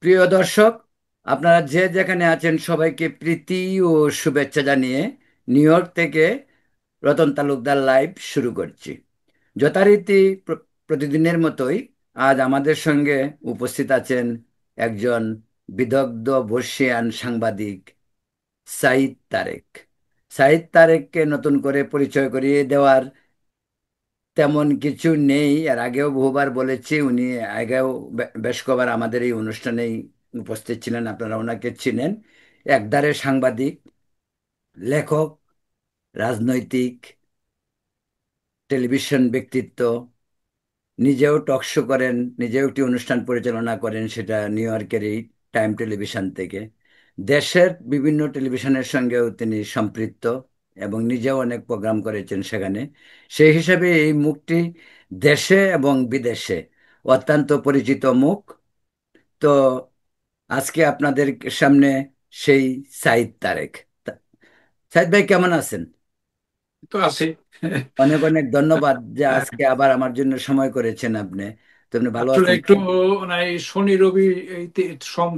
প্রিয় দর্শক, আপনারা যে যেখানে আছেন সবাইকে প্রীতি ও শুভেচ্ছা জানিয়ে নিউ ইয়র্ক থেকে রতন তালুকদার লাইভ শুরু করছি। যথারীতি প্রতিদিনের মতোই আজ আমাদের সঙ্গে উপস্থিত আছেন একজন বিদগ্ধ বর্ষিয়ান সাংবাদিক সাইদ তারেক। সাইদ তারেককে নতুন করে পরিচয় করিয়ে দেওয়ার তেমন কিছু নেই। এর আগেও বহুবার বলেছি, উনি আগেও বেশ কবার আমাদের এই অনুষ্ঠানেই উপস্থিত ছিলেন, আপনারা ওনাকে চিনেন। একধারে সাংবাদিক, লেখক, রাজনৈতিক, টেলিভিশন ব্যক্তিত্ব, নিজেও টক শো করেন, নিজেও একটি অনুষ্ঠান পরিচালনা করেন, সেটা নিউ ইয়র্কের এই টাইম টেলিভিশন থেকে। দেশের বিভিন্ন টেলিভিশনের সঙ্গেও তিনি সম্পৃক্ত এবং নিজেও অনেক প্রোগ্রাম করেছেন সেখানে। সেই হিসাবে এই মুখটি দেশে এবং বিদেশে অত্যন্ত পরিচিত মুখ। তো আজকে আপনাদের সামনে সেই সাইদ তারেক। সাইদ ভাই, কেমন আছেন? তো আছে। অনেক অনেক ধন্যবাদ যে আজকে আবার আমার জন্য সময় করেছেন আপনি। তো আপনি ভালো আসলে আছেন তো? একটু মানে এই শনি রবি এই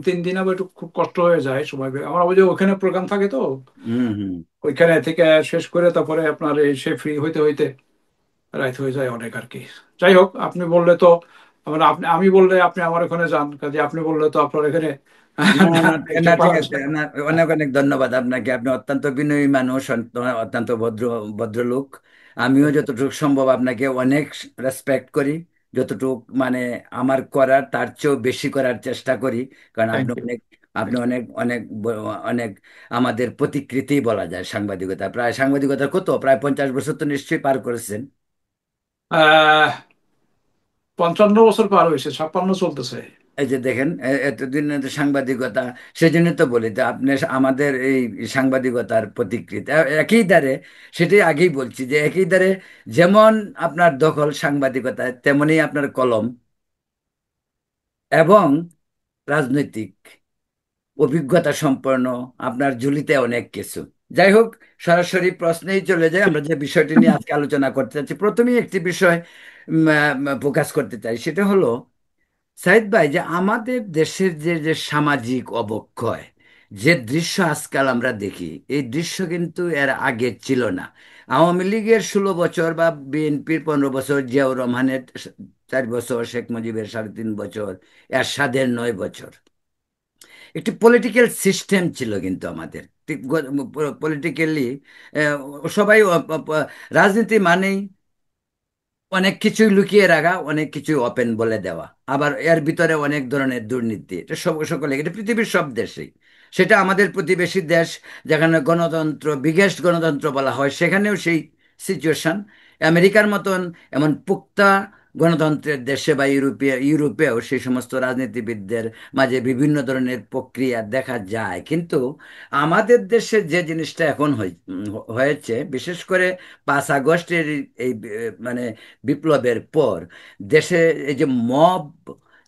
3 দিন আবার একটু খুব কষ্ট হয়ে যায় সময় আমার ওই যে ওখানে প্রোগ্রাম থাকে তো হুম, হুম। ওইখানে থেকে শেষ করে তারপরে আপনার এসে ফ্রি হইতে হইতে রাত হয়ে যায় অনেক আর কি। যাই হোক, আপনি বললে তো মানে আপনি আমি বললে আপনি আমার ওখানে যান, কাজে আপনি বললে তো আপনার এখানে না, না, দেখতে না, ঠিক পাওয়া আছে যায়। না। অনেক অনেক ধন্যবাদ আপনাকে। আপনি অত্যন্ত বিনয়ী মানুষ, অত্যন্ত ভদ্রলোক। আমিও যতটুকু সম্ভব আপনাকে অনেক রেসপেক্ট করি। যতটুকু মানে আমার করার তার চেয়েও বেশি করার চেষ্টা করি। কারণ থ্যাংক ইউ। আপনি অনেক অনেক অনেক আমাদের প্রতিকৃতি বলা যায় সাংবাদিকতা। প্রায় সাংবাদিকতা কত, প্রায় 50 বছর তো নিশ্চয়ই পার করেছেন। 55 বছর পার হয়েছে, 56 চলতেছে। এই যে দেখেন, এতদিন তো সাংবাদিকতা, সেই জন্য তো বলি যে আপনি আমাদের এই সাংবাদিকতার প্রতিকৃতি একই ধারে। সেটাই আগেই বলছি যে একই ধারে, যেমন আপনার দখল সাংবাদিকতায়, তেমনি আপনার কলম এবং রাজনৈতিক অভিজ্ঞতা সম্পন্ন আপনার ঝুলিতে অনেক কিছু। যাই হোক, সরাসরি প্রশ্নেই চলে যায়। আমরা যে বিষয়টি নিয়ে আজকে আলোচনা করতে চাচ্ছি, প্রথমেই একটি বিষয় ফোকাস করতে চাই, সেটা হলো সাইদ ভাই, যে আমাদের দেশের যে যে সামাজিক অবক্ষয়, যে দৃশ্য আজকাল আমরা দেখি, এই দৃশ্য কিন্তু এর আগে ছিল না। আওয়ামী লীগের 16 বছর বা বিএনপির 15 বছর, জিয়াউর রহমানের 4 বছর, শেখ মুজিবের 3.5 বছর, এরশাদের 9 বছর, একটি পলিটিক্যাল সিস্টেম ছিল কিন্তু আমাদের। পলিটিক্যালি সবাই রাজনীতি মানেই অনেক কিছুই লুকিয়ে রাখা, অনেক কিছুই ওপেন বলে দেওয়া, আবার এর ভিতরে অনেক ধরনের দুর্নীতি। এটা সকলে, এটা পৃথিবীর সব দেশেই। সেটা আমাদের প্রতিবেশী দেশ, যেখানে গণতন্ত্র, বিগেস্ট গণতন্ত্র বলা হয়, সেখানেও সেই সিচুয়েশন। আমেরিকার মতন এমন পুক্তা গণতন্ত্রের দেশে বা ইউরোপেও সেই সমস্ত রাজনীতিবিদদের মাঝে বিভিন্ন ধরনের প্রক্রিয়া দেখা যায়। কিন্তু আমাদের দেশে যে জিনিসটা এখন হয়েছে, বিশেষ করে 5 আগস্টের এই মানে বিপ্লবের পর দেশে এই যে মব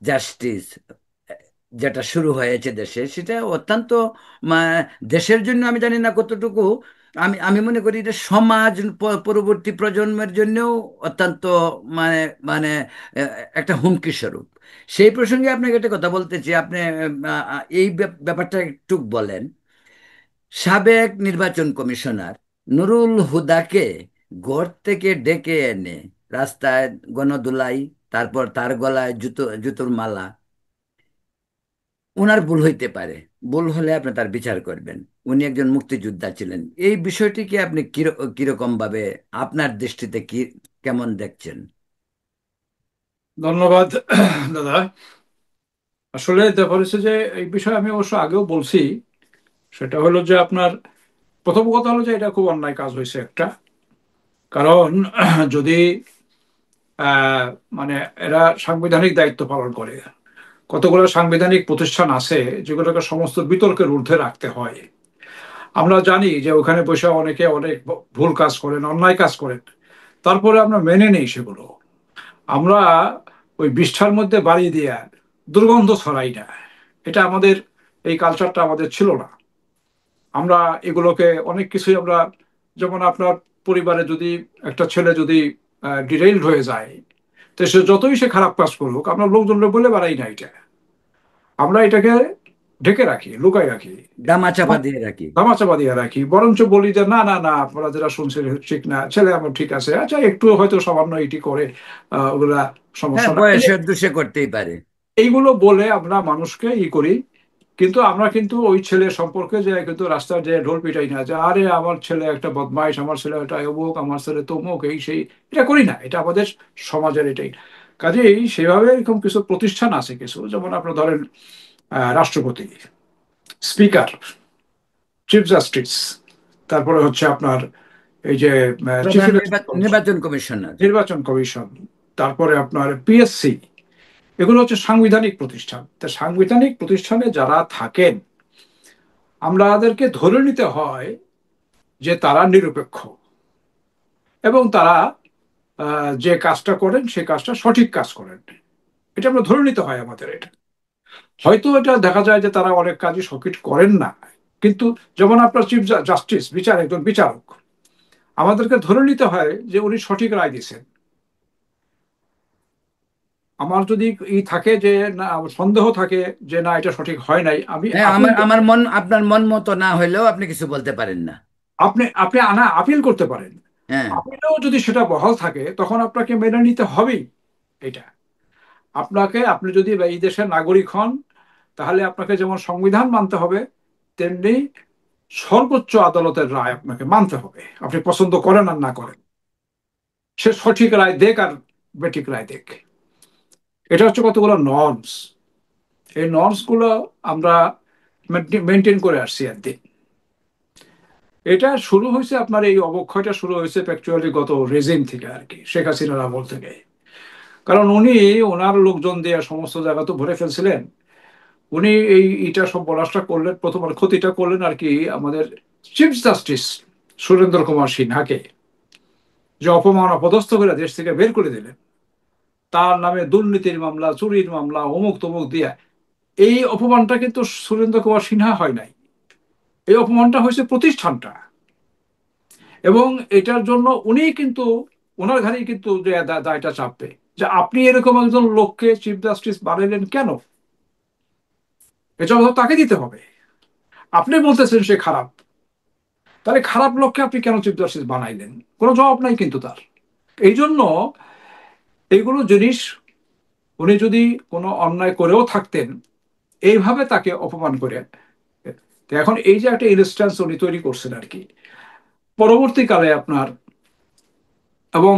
জাস্টিস যেটা শুরু হয়েছে দেশে, সেটা অত্যন্ত দেশের জন্য আমি জানি না কতটুকু, আমি আমি মনে করি এটা সমাজ পরবর্তী প্রজন্মের জন্যও অত্যন্ত মানে মানে আহ, একটা হুমকি স্বরূপ। সেই প্রসঙ্গে আপনাকে একটা কথা বলতে চাই। আপনি এই ব্যাপারটা একটু বলেন। সাবেক নির্বাচন কমিশনার নুরুল হুদাকে ঘর থেকে ডেকে এনে রাস্তায় গণধুলাই, তারপর তার গলায় জুতোর মালা। ওনার ভুল হইতে পারে, ভুল হলে আপনি তার বিচার করবেন। উনি একজন মুক্তিযোদ্ধা ছিলেন। এই বিষয়টিকে আপনি কিরকম ভাবে, আপনার দৃষ্টিতে কি, কেমন দেখছেন? ধন্যবাদ দাদা। আসলে দেখা হচ্ছে যে এই বিষয়ে আমি অবশ্য আগেও বলছি। সেটা হলো যে আপনার প্রথম কথা হলো যে এটা খুব অন্যায় কাজ হয়েছে একটা। কারণ যদি আহ, মানে এরা সাংবিধানিক দায়িত্ব পালন করে, কতগুলো সাংবিধানিক প্রতিষ্ঠান আছে যেগুলোকে সমস্ত বিতর্কের ঊর্ধ্বে রাখতে হয়। আমরা জানি যে ওখানে বসে অনেকে অনেক ভুল কাজ করেন, অন্যায় কাজ করেন, তারপরে আমরা মেনে নেই সেগুলো। আমরা ওই বিষ্ঠার মধ্যে বাড়ি দিয়ে দুর্গন্ধ ছড়াই না। এটা আমাদের, এই কালচারটা আমাদের ছিল না। আমরা এগুলোকে অনেক কিছুই আমরা, যেমন আপনার পরিবারে যদি একটা ছেলে যদি ডিরেইলড হয়ে যায়, তো সে যতই সে খারাপ কাজ করুক আমরা লোকজনকে বলে বেড়াই না এটা। আমরা এটাকে ঢেকে রাখি, লুকাই রাখি, দামা চাপা দিয়ে রাখি। ধামাচাপা দিয়ে রাখি, বরঞ্চ বলি যে না না না, আপনারা যেটা শুনছেন ঠিক না, ছেলে আমার ঠিক আছে, আচ্ছা একটু হয়তো সামান্য এটি করে, ওগুলা হ্যাঁ, সমস্যা না, বয়সের দোষে করতেই পারে। এইগুলো বলে আমরা মানুষকে করি। কিন্তু আমরা কিন্তু ওই ছেলে সম্পর্কে যে কিন্তু রাস্তায় যে ঢোল পিটাই না, যে আরে আমার ছেলে একটা বদমাইশ, আমার ছেলে একটা অমুক, আমার ছেলে তমুক, এই সেই, এটা করি না। এটা আমাদের সমাজের এটাই। কাজেই সেভাবে এরকম কিছু প্রতিষ্ঠান আছে কিছু, যেমন আপনার ধরেন রাষ্ট্রপতি, স্পিকার, চিফ জাস্টিস, তারপরে হচ্ছে আপনার এই যে চিফ প্রধান ইলেকশন কমিশন, নির্বাচন কমিশনার। নির্বাচন কমিশন, তারপরে আপনার পিএসসি, এগুলো হচ্ছে সাংবিধানিক প্রতিষ্ঠান। তা সাংবিধানিক প্রতিষ্ঠানে যারা থাকেন, আমাদেরকে ধরে নিতে হয় যে তারা নিরপেক্ষ, এবং তারা যে কাজটা করেন সেই কাজটা সঠিক কাজ করেন। এটা আমরা ধরে নিতে হয় আমাদের। এটা হয়তো এটা দেখা যায় যে তারা অনেক কাজই সঠিক করেন না, কিন্তু যেমন আপনার চিফ জাস্টিস, একজন বিচারক, আমাদেরকে ধরে নিতে হয় যে উনি সঠিক রায় দিয়েছেন। আমার যদি থাকে যে না, সন্দেহ থাকে যে না এটা সঠিক হয় নাই, আমি হ্যাঁ, আপিল আমার করতে আমার পারি। মন আপনার মন মতো না হইলেও আপনি কিছু বলতে পারেন না। আপনি আপনি আনা আপিল করতে পারেন। হ্যাঁ। আপিলেও যদি সেটা বহাল থাকে, তখন আপনাকে মেনে নিতে হবেই এটা। আপনি যদি এই দেশের নাগরিক হন, তাহলে আপনাকে যেমন সংবিধান মানতে হবে, তেমনি সর্বোচ্চ আদালতের রায় আপনাকে মানতে হবে, আপনি পছন্দ করেন আর না করেন। সে সঠিক রায় দেখ আর বেঠিক রায় দেখ, এটা হচ্ছে কতগুলো নর্মস। এই নর্মস গুলো আমরা মেনটেন করে আসছি একদিন। এটা শুরু হয়েছে, আপনার এই অবক্ষয়টা শুরু হয়েছে অ্যাকচুয়ালি গত রেজিম থেকে আর কি, শেখ হাসিনার আমল থেকে। কারণ উনি ওনার লোকজন দিয়ে সমস্ত জায়গা তো ভরে ফেলছিলেন। উনি এইটা সব বলাসটা করলেন, প্রথমবার ক্ষতিটা করলেন আর কি আমাদের চিফ জাস্টিস সুরেন্দ্র কুমার সিনহাকে, যে অপমান অপদস্থ করে দেশ থেকে বের করে দিলেন। তার নামে দুর্নীতির মামলা, চুরির মামলা, অমুক তমুক দিয়া। এই অপমানটা কিন্তু সুরেন্দ্র কুমার সিনহা হয় নাই, এই অপমানটা হয়েছে প্রতিষ্ঠানটা। এবং এটার জন্য উনি কিন্তু, ওনার ঘাড়েই কিন্তু যে দায়টা চাপবে, যে আপনি এরকম একজন লোককে চিফ জাস্টিস বানাইলেন কেন, এটা জবাব তাকে দিতে হবে। আপনি বলতেছেন সে খারাপ, তাহলে খারাপ লোককে আপনি কেন চিফ জাস্টিস বানাইলেন? কোনো জবাব নাই কিন্তু তার। এই জন্য এইগুলো জিনিস, উনি যদি কোনো অন্যায় করেও থাকতেন, এইভাবে তাকে অপমান করে। তো এখন এই যে একটা ইনস্ট্যান্স উনি তৈরি করছেন আর কি, পরবর্তীকালে আপনার, এবং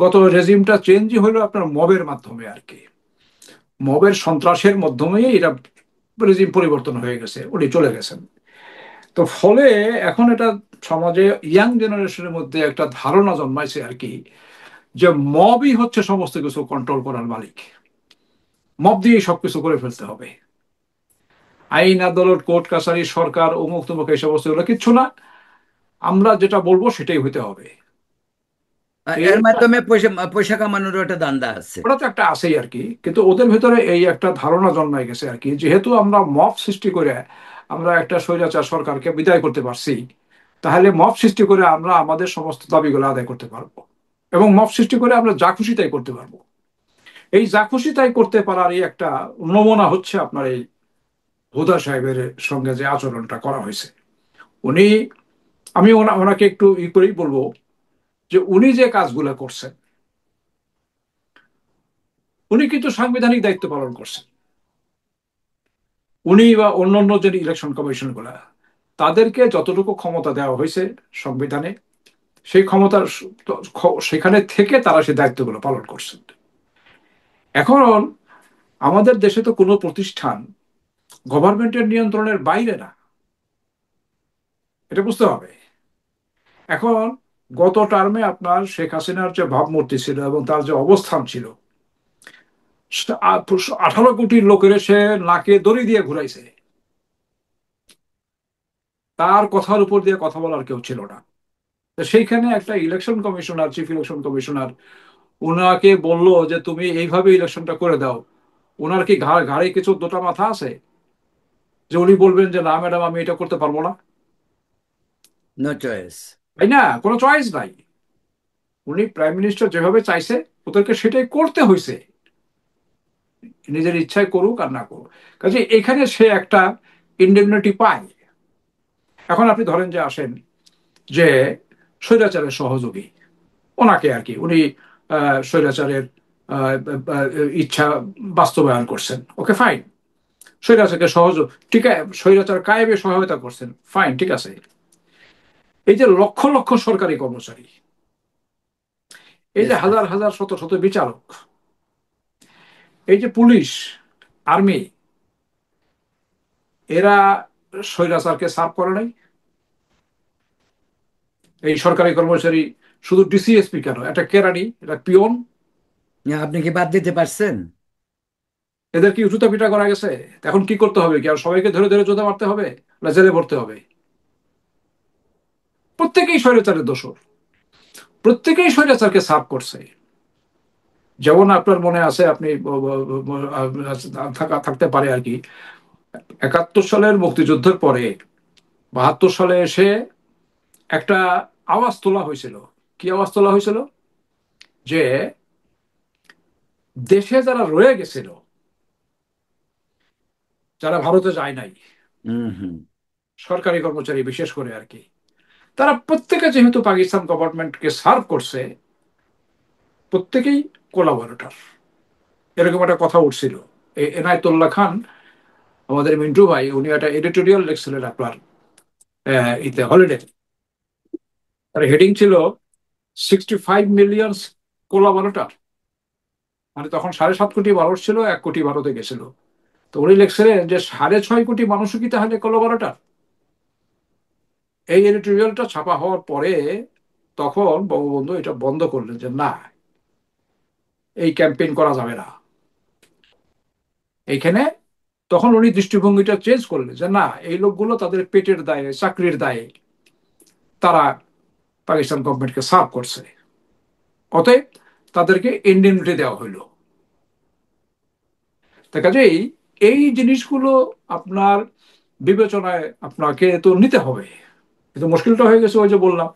গত রেজিমটা চেঞ্জই হলো আপনার মবের মাধ্যমে আর কি, মবের সন্ত্রাসের মাধ্যমেই এটা রেজিম পরিবর্তন হয়ে গেছে, উনি চলে গেছেন। তো ফলে এখন এটা সমাজে ইয়াং জেনারেশনের মধ্যে একটা ধারণা জন্মাইছে আর কি, যে মবই হচ্ছে সমস্ত কিছু কন্ট্রোল করার মালিক, মব দিয়েই সবকিছু করে ফেলতে হবে। আইন আদালত, কোর্ট কাছারি, সরকার, অমুক তমুক, এই সমস্ত গুলো কিচ্ছু না, আমরা যেটা বলবো সেটাই হতে হবে। এর এই মাধ্যমে পয়সা পয়সা কামানোরও একটা ধান্দা আছে। ওটা তো একটা আছেই আর কি, কিন্তু ওদের ভেতরে এই একটা ধারণা জন্মায় গেছে আর কি, যেহেতু আমরা মব সৃষ্টি করে আমরা একটা স্বৈরাচার সরকারকে বিদায় করতে পারছি, তাহলে মব সৃষ্টি করে আমরা আমাদের সমস্ত দাবিগুলো আদায় করতে পারবো, এবং মব সৃষ্টি করে আমরা যা খুশি তাই করতে পারবো। এই যা খুশি তাই করতে পারার এই একটা নমুনা হচ্ছে আপনার এই হুদা সাহেবের সঙ্গে যে আচরণটা করা হয়েছে। উনি, আমি ওনাকে একটু করেই বলবো, যে উনি যে কাজগুলো করছেন, উনি কিন্তু সাংবিধানিক দায়িত্ব পালন করছেন। উনি বা অন্যান্য যে ইলেকশন কমিশন গুলা, তাদেরকে যতটুকু ক্ষমতা দেওয়া হয়েছে সংবিধানে, সেই ক্ষমতার সেখানে থেকে তারা সেই দায়িত্বগুলো পালন করছেন। এখন আমাদের দেশে তো কোনো প্রতিষ্ঠান গভর্নমেন্টের নিয়ন্ত্রণের বাইরে না, এটা বুঝতে হবে। এখন গত টার্মে আপনার শেখ হাসিনার যে ভাবমূর্তি ছিল এবং তার যে অবস্থান ছিল, 18 কোটি লোকের সে নাকে দড়ি দিয়ে ঘুরাইছে, তার কথার উপর দিয়ে কথা বলার কেউ ছিল না। তো সেইখানে একটা election commissioner, chief election commissioner, ওনাকে বললো যে তুমি এইভাবে ইলেকশনটা করে দাও। ওনার কি ঘাড়ে কিছু দুটো মাথা আছে, যে উনি বলবেন যে না ম্যাডাম আমি এটা করতে পারবো না? No choice. তাই না? কোনো চয়েস নাই। উনি প্রাইম মিনিস্টার যেভাবে চাইছে, ওদেরকে সেটাই করতে হয়েছে। নিজের ইচ্ছায় করুক আর না করুক। কাজে এখানে সে একটা ইন্ডেমনিটি পায়। এখন আপনি ধরেন যে আসেন যে স্বৈরাচারের সহযোগী, ওনাকে আর কি উনি স্বৈরাচারের আহ, আহ, ইচ্ছা বাস্তবায়ন করছেন, ওকে ফাইন। স্বৈরাচারকে সহযোগ, ঠিক আছে, স্বৈরাচার কায়েমে সহায়তা করছেন, ফাইন, ঠিক আছে। এই যে লক্ষ লক্ষ সরকারি কর্মচারী, এই যে Yes, sir. হাজার হাজার শত শত বিচারক, এই যে পুলিশ, আর্মি, এরা স্বৈরাচারকে সার্ভ করে নাই। এই সরকারি কর্মচারী শুধু ডিসিএসপি কেন, একটা কেরানি, একটা পিয়ন, আপনি কি বাদ দিতে পারছেন? এদের কি জুতা পিটা করা গেছে? এখন কি করতে হবে, কি আর সবাইকে ধরে ধরে জুতা মারতে হবে, না জেলে ভরতে হবে? প্রত্যেকেই স্বৈরাচারের দোষর, প্রত্যেকেই স্বৈরাচারকে সার্ভ করছে। যেমন আপনার মনে আছে, আপনি থাকতে পারে আর কি, 71 সালের মুক্তিযুদ্ধের পরে 72 সালে এসে একটা আওয়াজ তোলা হয়েছিল। কি আওয়াজ তোলা হয়েছিল? যে দেশে যারা রয়ে গেছিল, যারা ভারতে যায় নাই, হুম, হুম। সরকারি কর্মচারী বিশেষ করে আর কি, তারা প্রত্যেকে যেহেতু পাকিস্তান গভর্নমেন্টকে সার্ভ করছে, প্রত্যেকেই কোলাবরেটর, এরকম একটা কথা উঠছিল। এই এনায়েতুল্লাহ খান, আমাদের মিন্টু ভাই, উনি একটা এডিটোরিয়াল লিখছিলেন আপনার ইতে হলিডে। তার হেডিং ছিল 65 মিলিয়ন কোলাবরেটর। মানে তখন 7.5 কোটি মানুষ ছিল, 1 কোটি ভারতে গেছিল। তো উনি লিখছিলেন যে 6.5 কোটি মানুষও কি তাহলে কোলাবরেটর? এই এডিটোরিয়ালটা ছাপা হওয়ার পরে তখন বঙ্গবন্ধু এটা বন্ধ করলেন, যে না, এই ক্যাম্পেইন করা যাবে না এইখানে। তখন উনি দৃষ্টিভঙ্গিটা চেঞ্জ করলেন, যে না, এই লোকগুলো তাদের পেটের দায়ে, চাকরির দায়ে তারা পাকিস্তান গভর্নমেন্টকে সার্ভ করছে, অতএব তাদেরকে ইন্ডেমনিটি দেওয়া হইলো। তা কাজেই এই জিনিসগুলো আপনার বিবেচনায় আপনাকে তো নিতে হবে। কিন্তু মুশকিলটা হয়ে গেছে ওই যে বললাম,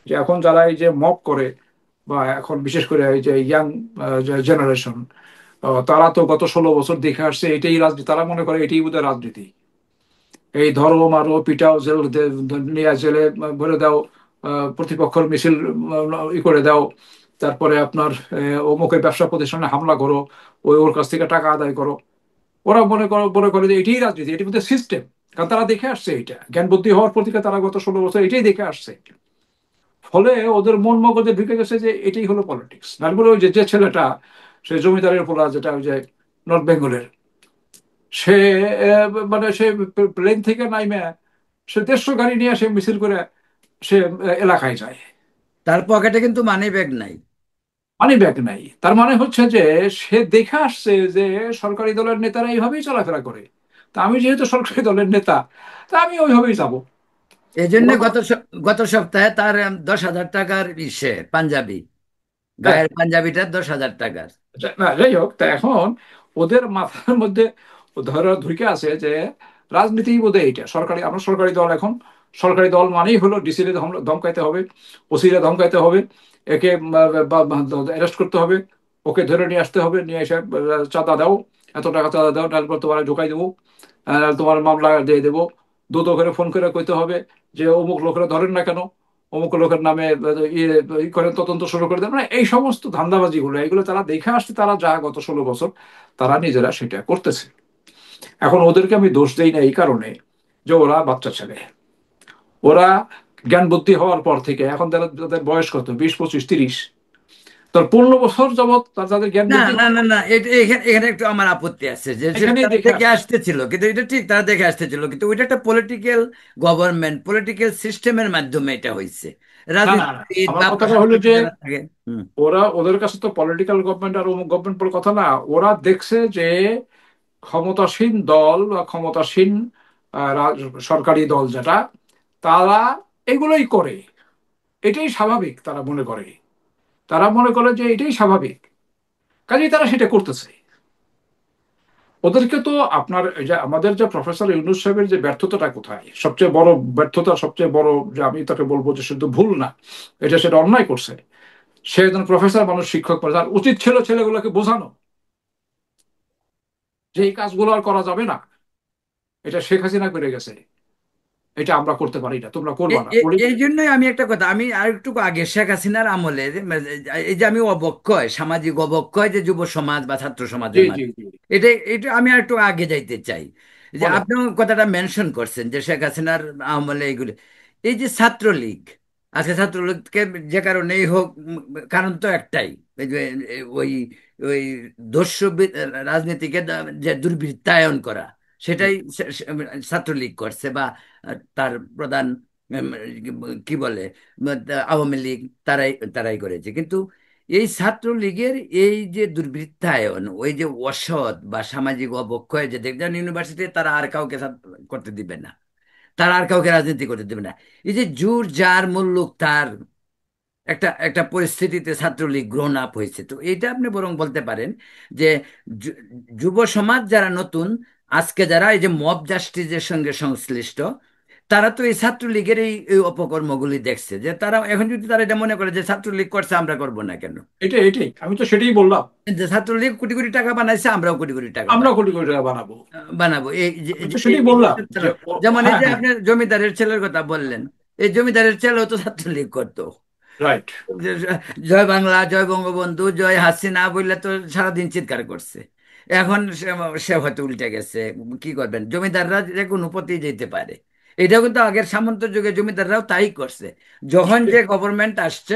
যে এখন যারা এই যে মব করে, বা এখন বিশেষ করে এই যে ইয়াং জেনারেশন, তারা তো গত 16 বছর দেখে আসছে এটাই রাজনীতি, তারা মনে করে এটাই বোধহয় রাজনীতি। এই ধরো মারো পিটাও, জেল নিয়ে জেলে ভরে দাও, প্রতিপক্ষের মিছিল করে দাও, তারপরে আপনার অমুকের ব্যবসা প্রতিষ্ঠানে হামলা করো, ওর কাছ থেকে টাকা আদায় করো। ওরা মনে করে যে এটাই রাজনীতি, এটির মধ্যে সিস্টেম। কারণ তারা দেখে আসছে, এটা জ্ঞান বুদ্ধি হওয়ার পর থেকে তারা গত 16 বছর এটাই দেখে আসছে। ফলে ওদের মন মগজে ঢুকে গেছে যে এটাই হলো পলিটিক্স। তারপরে ওই যে যে ছেলেটা, সে জমিদারের পোলা, যেটা ওই যে নর্থ বেঙ্গলের, সে মানে সে প্লেন থেকে নাইমে সে 150 গাড়ি নিয়ে সে মিছিল করে সে এলাকায় যায়। তার পকেটে কিন্তু মানি ব্যাগ নাই। মানি ব্যাগ নাই, তার মানে হচ্ছে যে সে দেখে আসছে যে সরকারি দলের নেতারা এইভাবেই চলাফেরা করে। তা আমি যেহেতু সরকারি দলের নেতা, তা আমি ওইভাবেই যাব। এই জন্য ওরকম। গত সপ্তাহে তার 10,000 টাকার পাঞ্জাবি, হ্যাঁ, গায়ের পাঞ্জাবিটা 10,000 টাকার। না যাই হোক, তা এখন ওদের মাথার মধ্যে ধরে ঢুকে আছে যে রাজনীতি বোধহয় এইটা সরকারি, আমরা সরকারি দল। এখন সরকারি দল মানেই হলো ডিসি রে ধমকাইতে হবে, ওসি রে ধমকাইতে হবে, একে অ্যারেস্ট করতে হবে, ওকে ধরে নিয়ে আসতে হবে, নিয়ে এসে চাঁদা দাও, এত টাকা চাঁদা দাও, তারপর তোমার ঢুকাই দেবো, তোমার মামলা দিয়ে দেবো। দ্রুত করে ফোন করে কইতে হবে যে অমুক লোকেরা ধরেন না কেন, অমুক লোকের নামে ইয়ে করে তদন্ত শুরু করে দেয়। মানে এই সমস্ত ধান্দাবাজিগুলো, এগুলো তারা দেখে আসছে, তারা যা গত 16 বছর তারা নিজেরা সেটা করতেছে। এখন ওদেরকে আমি দোষ দেই না এই কারণে যে ওরা বাচ্চা ছেলে। ওরা জ্ঞান বুদ্ধি হওয়ার পর থেকে এখন তাদের বয়স কত, 20, 25, 30, তার 15 বছর যাবৎ তাদের জ্ঞান না, বুদ্ধি না, হওয়ার না, না, এটা এখানে এখানে একটু আমার আপত্তি আছে যে এখানেই তারা দেখে দেখে আসছে। আসতেছিল, কিন্তু এটা ঠিক, তারা দেখে আসতেছিল, কিন্তু ওইটা একটা পলিটিক্যাল গভর্নমেন্ট, পলিটিক্যাল সিস্টেমের মাধ্যমে এটা হয়েছে। না না না, রাজনীতিবিদ আমার বা কথাটা হলো প্রশাসনে যে যারা থাকে। হুম। ওরা, ওদের কাছে তো পলিটিক্যাল গভর্নমেন্ট আর অমুক গভর্নমেন্ট বলে কথা না। ওরা দেখছে যে ক্ষমতাসীন দল বা ক্ষমতাসীন সরকারি দল যেটা, তারা এগুলোই করে, এটাই স্বাভাবিক তারা মনে করে। তারা মনে করে যে এটাই স্বাভাবিক, কাজেই তারা সেটা করতেছে। ওদেরকে তো আপনার এই যে আমাদের যে প্রফেসর ইউনূস সাহেবের যে ব্যর্থতাটা কোথায়, সবচেয়ে বড় ব্যর্থতা, সবচেয়ে বড়, যে আমি তাকে বলবো যে শুধু ভুল না, এটা সেটা অন্যায় করছে। সে একজন প্রফেসর মানুষ, শিক্ষক মানুষ, তার উচিত ছিল ছেলেগুলোকে বোঝানো যে এই কাজগুলো আর করা যাবে না, এটা শেখ হাসিনা করে গেছে, এটা আমরা করতে পারি না, তোমরা করবা না বলি। এই জন্যই আমি একটা কথা, আমি আর একটু আগে শেখ হাসিনার আমলে এই যে আমি অবক্ষয়, সামাজিক অবক্ষয় যে যুব সমাজ বা ছাত্র জি সমাজের জি মাঝে, জি, এটা এটা আমি আর একটু আগে যাইতে চাই। যে বলেন। আপনিও কথাটা মেনশন করছেন যে শেখ হাসিনার আমলে এইগুলি, এই যে ছাত্রলীগ, আজকে ছাত্রলীগকে যে কারণেই হোক, কারণ তো একটাই, এই যে ওই ওই দস্যু রাজনীতিকে যে দুর্বৃত্তায়ন করা, সেটাই ছাত্রলীগ করছে, বা তার প্রধান উম, কি বলে আওয়ামী লীগ, তারাই তারাই করেছে। কিন্তু এই ছাত্রলীগের এই যে দুর্বৃত্তায়ন, ওই যে অসৎ বা সামাজিক অবক্ষয়, যে দেখবেন ইউনিভার্সিটি তারা আর কাউকে করতে দিবে না, তারা আর কাউকে রাজনীতি করতে দেবে না, এই যে জুর যার মুল্লুক তার একটা একটা পরিস্থিতিতে ছাত্রলীগ গ্রোন আপ হয়েছে। তো এইটা আপনি বরং বলতে পারেন যে যু- যুব সমাজ যারা নতুন, আজকে যারা এই যে মব জাস্টিসের সঙ্গে সংশ্লিষ্ট, তারা তো এই ছাত্রলীগের এই এই অপকর্মগুলি দেখছে, যে তারা এখন যদি তারা এটা মনে করে যে ছাত্রলীগ করছে আমরা করব না কেন, এটাই এটাই, আমি তো সেটাই বললাম। যে ছাত্রলীগ কোটি কোটি টাকা বানাইছে আমরাও কোটি কোটি টাকা আমরা কোটি কোটি টাকা বানাবো। বানাবো। আমি তো সেটাই বললাম যে যেমন এই হ্যাঁ যে হ্যাঁ, আপনি জমিদারের ছেলের কথা বললেন, এই জমিদারের ছেলেও তো ছাত্রলীগ করতো। রাইট। যে জয় বাংলা, জয় বঙ্গবন্ধু, জয় হাসিনা বললে তো সারাদিন চিৎকার করছে। এখন সে সে হয়তো উল্টে গেছে, কি করবেন, জমিদাররা যে কোনো পথেই যেতে পারে। এটাও কিন্তু আগের সামন্ত যুগে জমিদাররাও তাই করছে, যখন যে গভর্নমেন্ট আসছে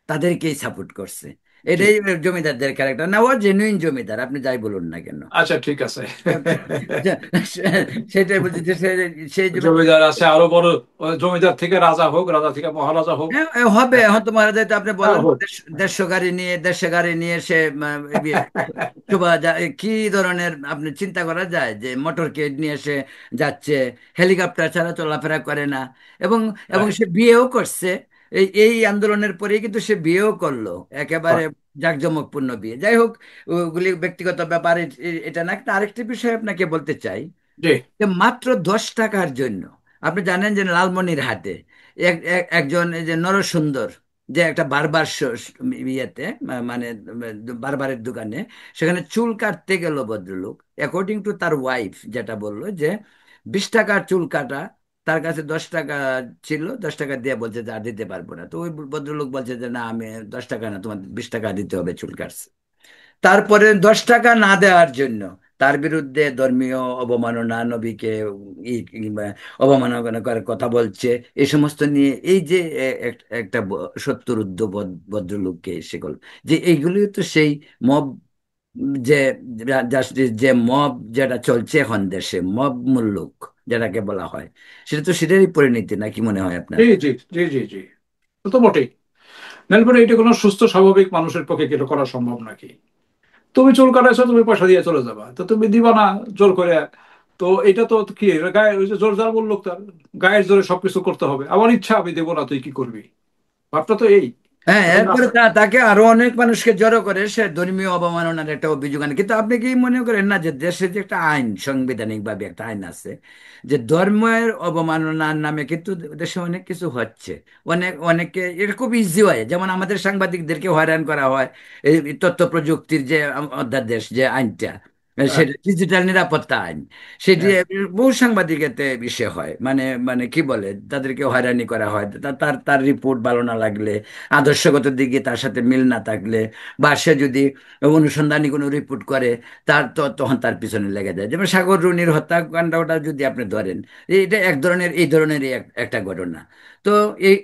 তাদেরকেই সাপোর্ট করছে। এটাই ঠিক। জমিদারদের ক্যারেক্টার, না ও জেনুইন জমিদার, আপনি যাই বলুন না কেন। আচ্ছা ঠিক আছে। সেটাই বলছি যে সেই জমিদার। জমিদার আছে আরো বড়, জমিদার থেকে রাজা হোক, রাজা থেকে মহারাজা হোক। হ্যাঁ, হবে, এখন তো মহারাজ তো আপনি হ্যাঁ বলেন হোক। দেড়শো গাড়ি নিয়ে, সে কি ধরনের আপনি চিন্তা করা যায় যে মোটরকে নিয়ে সে যাচ্ছে, হেলিকপ্টার ছাড়া চলাফেরা করে না, এবং এবং রাইট। সে বিয়েও করছে। এই এই আন্দোলনের পরেই কিন্তু সে বিয়েও করলো, একেবারে জাঁকজমকপূর্ণ বিয়ে। যাই হোক, ওগুলি ব্যক্তিগত ব্যাপার, এটা না। কিন্তু আরেকটি বিষয় আপনাকে বলতে চাই, জি। যে মাত্র 10 টাকার জন্য, আপনি জানেন যে লালমনিরহাটে একজন এই যে নরসুন্দর, যে একটা বারবার ইয়েতে, মানে বারবারের দোকানে, সেখানে চুল কাটতে গেল ভদ্রলোক, অ্যাকর্ডিং টু তার ওয়াইফ যেটা বললো, যে 20 টাকার চুল কাটা, তার কাছে 10 টাকা ছিল, 10 টাকা দিয়ে বলছে যে আর দিতে পারবো না। তো ওই ভদ্রলোক বলছে যে না, আমি 10 টাকা না, তোমার 20 টাকা দিতে হবে চুল কাটছে। তারপরে 10 টাকা না দেওয়ার জন্য তার বিরুদ্ধে ধর্মীয় অবমাননা, নবীকে কিংবা অবমাননা করার কথা বলছে, এই সমস্ত নিয়ে, এই যে একটা সত্যরুদ্ধ ভদ্রলোককে সেগুলো, যে এইগুলি তো সেই মব, যে যে মব যেটা চলছে এখন দেশে, মব মুল্লুক যেটাকে বলা হয়, সেটা তো সেটারই পরিণতি, না কি মনে হয় জি আপনার? জি জি জি জি, তো তো বটেই। নাহলে এটা কোনো সুস্থ স্বাভাবিক মানুষের পক্ষে কি এটা করা সম্ভব নাকি? তুমি চুল কাটাইছো, তুমি পয়সা দিয়ে চলে যাবা, তো তুমি দিবা না জোর করে? তো এটা তো কি, এটা গায়ে ওই যে জোর যার বললো তার গায়ের জোরে সবকিছু করতে হবে, আমার ইচ্ছা আমি দেবো না, তুই কি করবি? ভাবটা তো এই। হ্যাঁ, এখন এরপরে তাকে আরো অনেক মানুষকে জড়ো করে সে ধর্মীয় অবমাননার একটা অভিযোগ আনে। কিন্তু আপনি কি মনে করেন না যে দেশে যে একটা আইন, সাংবিধানিক ভাবে একটা আইন আছে, যে ধর্মের অবমাননার নামে কিন্তু দেশে অনেক কিছু হচ্ছে, অনেকে এটা খুব ইজি হয়, যেমন আমাদের সাংবাদিকদেরকে হয়রান করা হয়, এই তথ্য প্রযুক্তির যে অধ্যাদেশ, যে আইনটা, হ্যাঁ সেটা ডিজিটাল নিরাপত্তা আইন, সেটি হ্যাঁ বহু সাংবাদিকেতে বিষয় হয়, মানে মানে কি বলে, তাদেরকে হয়রানি করা হয়, তার তার রিপোর্ট ভালো না লাগলে, আদর্শগত দিকে তার সাথে মিল না থাকলে, বা সে যদি অনুসন্ধানী কোনো রিপোর্ট করে, তার তো তখন তার পিছনে লেগে যায়। যেমন সাগর রুনির হত্যাকাণ্ডটা যদি আপনি ধরেন, এটা এক ধরনের, এই ধরনেরই একটা ঘটনা। তো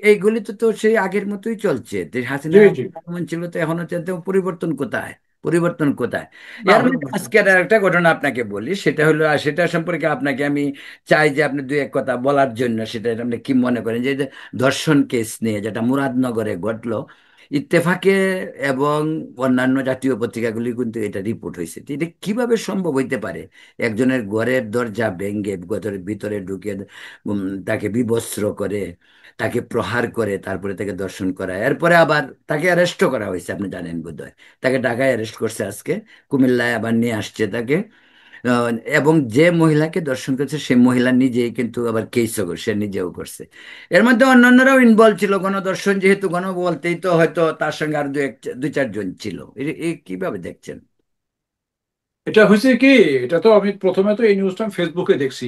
এইগুলি তো তো সেই আগের মতোই চলছে। তো হাসিনা জি জি। আমলে যেমন ছিল, তো এখনো চলতে, পরিবর্তন কোথায়? পরিবর্তন কোথায়? না এর মধ্যে আজকের আর একটা ঘটনা আপনাকে বলি, সেটা হলো, আর সেটা সম্পর্কে আপনাকে আমি চাই যে আপনি দুই এক কথা বলার জন্য, সেটা আপনি কি মনে করেন, যে যে ধর্ষণ কেস নিয়ে যেটা মুরাদনগরে ঘটলো, ইত্তেফাকে এবং অন্যান্য জাতীয় পত্রিকাগুলি কিন্তু এটা রিপোর্ট হয়েছে। তো এটা কিভাবে সম্ভব হইতে পারে, একজনের ঘরের দরজা ভেঙে ঘরের ভিতরে ঢুকে তাকে বিবস্ত্র করে, তাকে প্রহার করে, তারপরে তাকে দর্শন করা, এরপরে আবার তাকে অ্যারেস্টও করা হয়েছে, আপনি জানেন বোধহয়। তাকে ঢাকায় অ্যারেস্ট করছে আজকে, কুমিল্লায় আবার নিয়ে আসছে তাকে। আহ, এবং যে মহিলাকে দর্শন করছে সেই মহিলা নিজেই কিন্তু আবার কেসও করছে, সে নিজেও করছে। এর মধ্যে অন্যান্যরাও ইনভলভ ছিল, গণদর্শন যেহেতু, গণ বলতেই তো হয়তো তার সঙ্গে আর দুই চারজন ছিল। কিভাবে দেখছেন? এটা হয়েছে কি, এটা তো আমি প্রথমে তো এই নিউজটা ফেসবুকে দেখছি।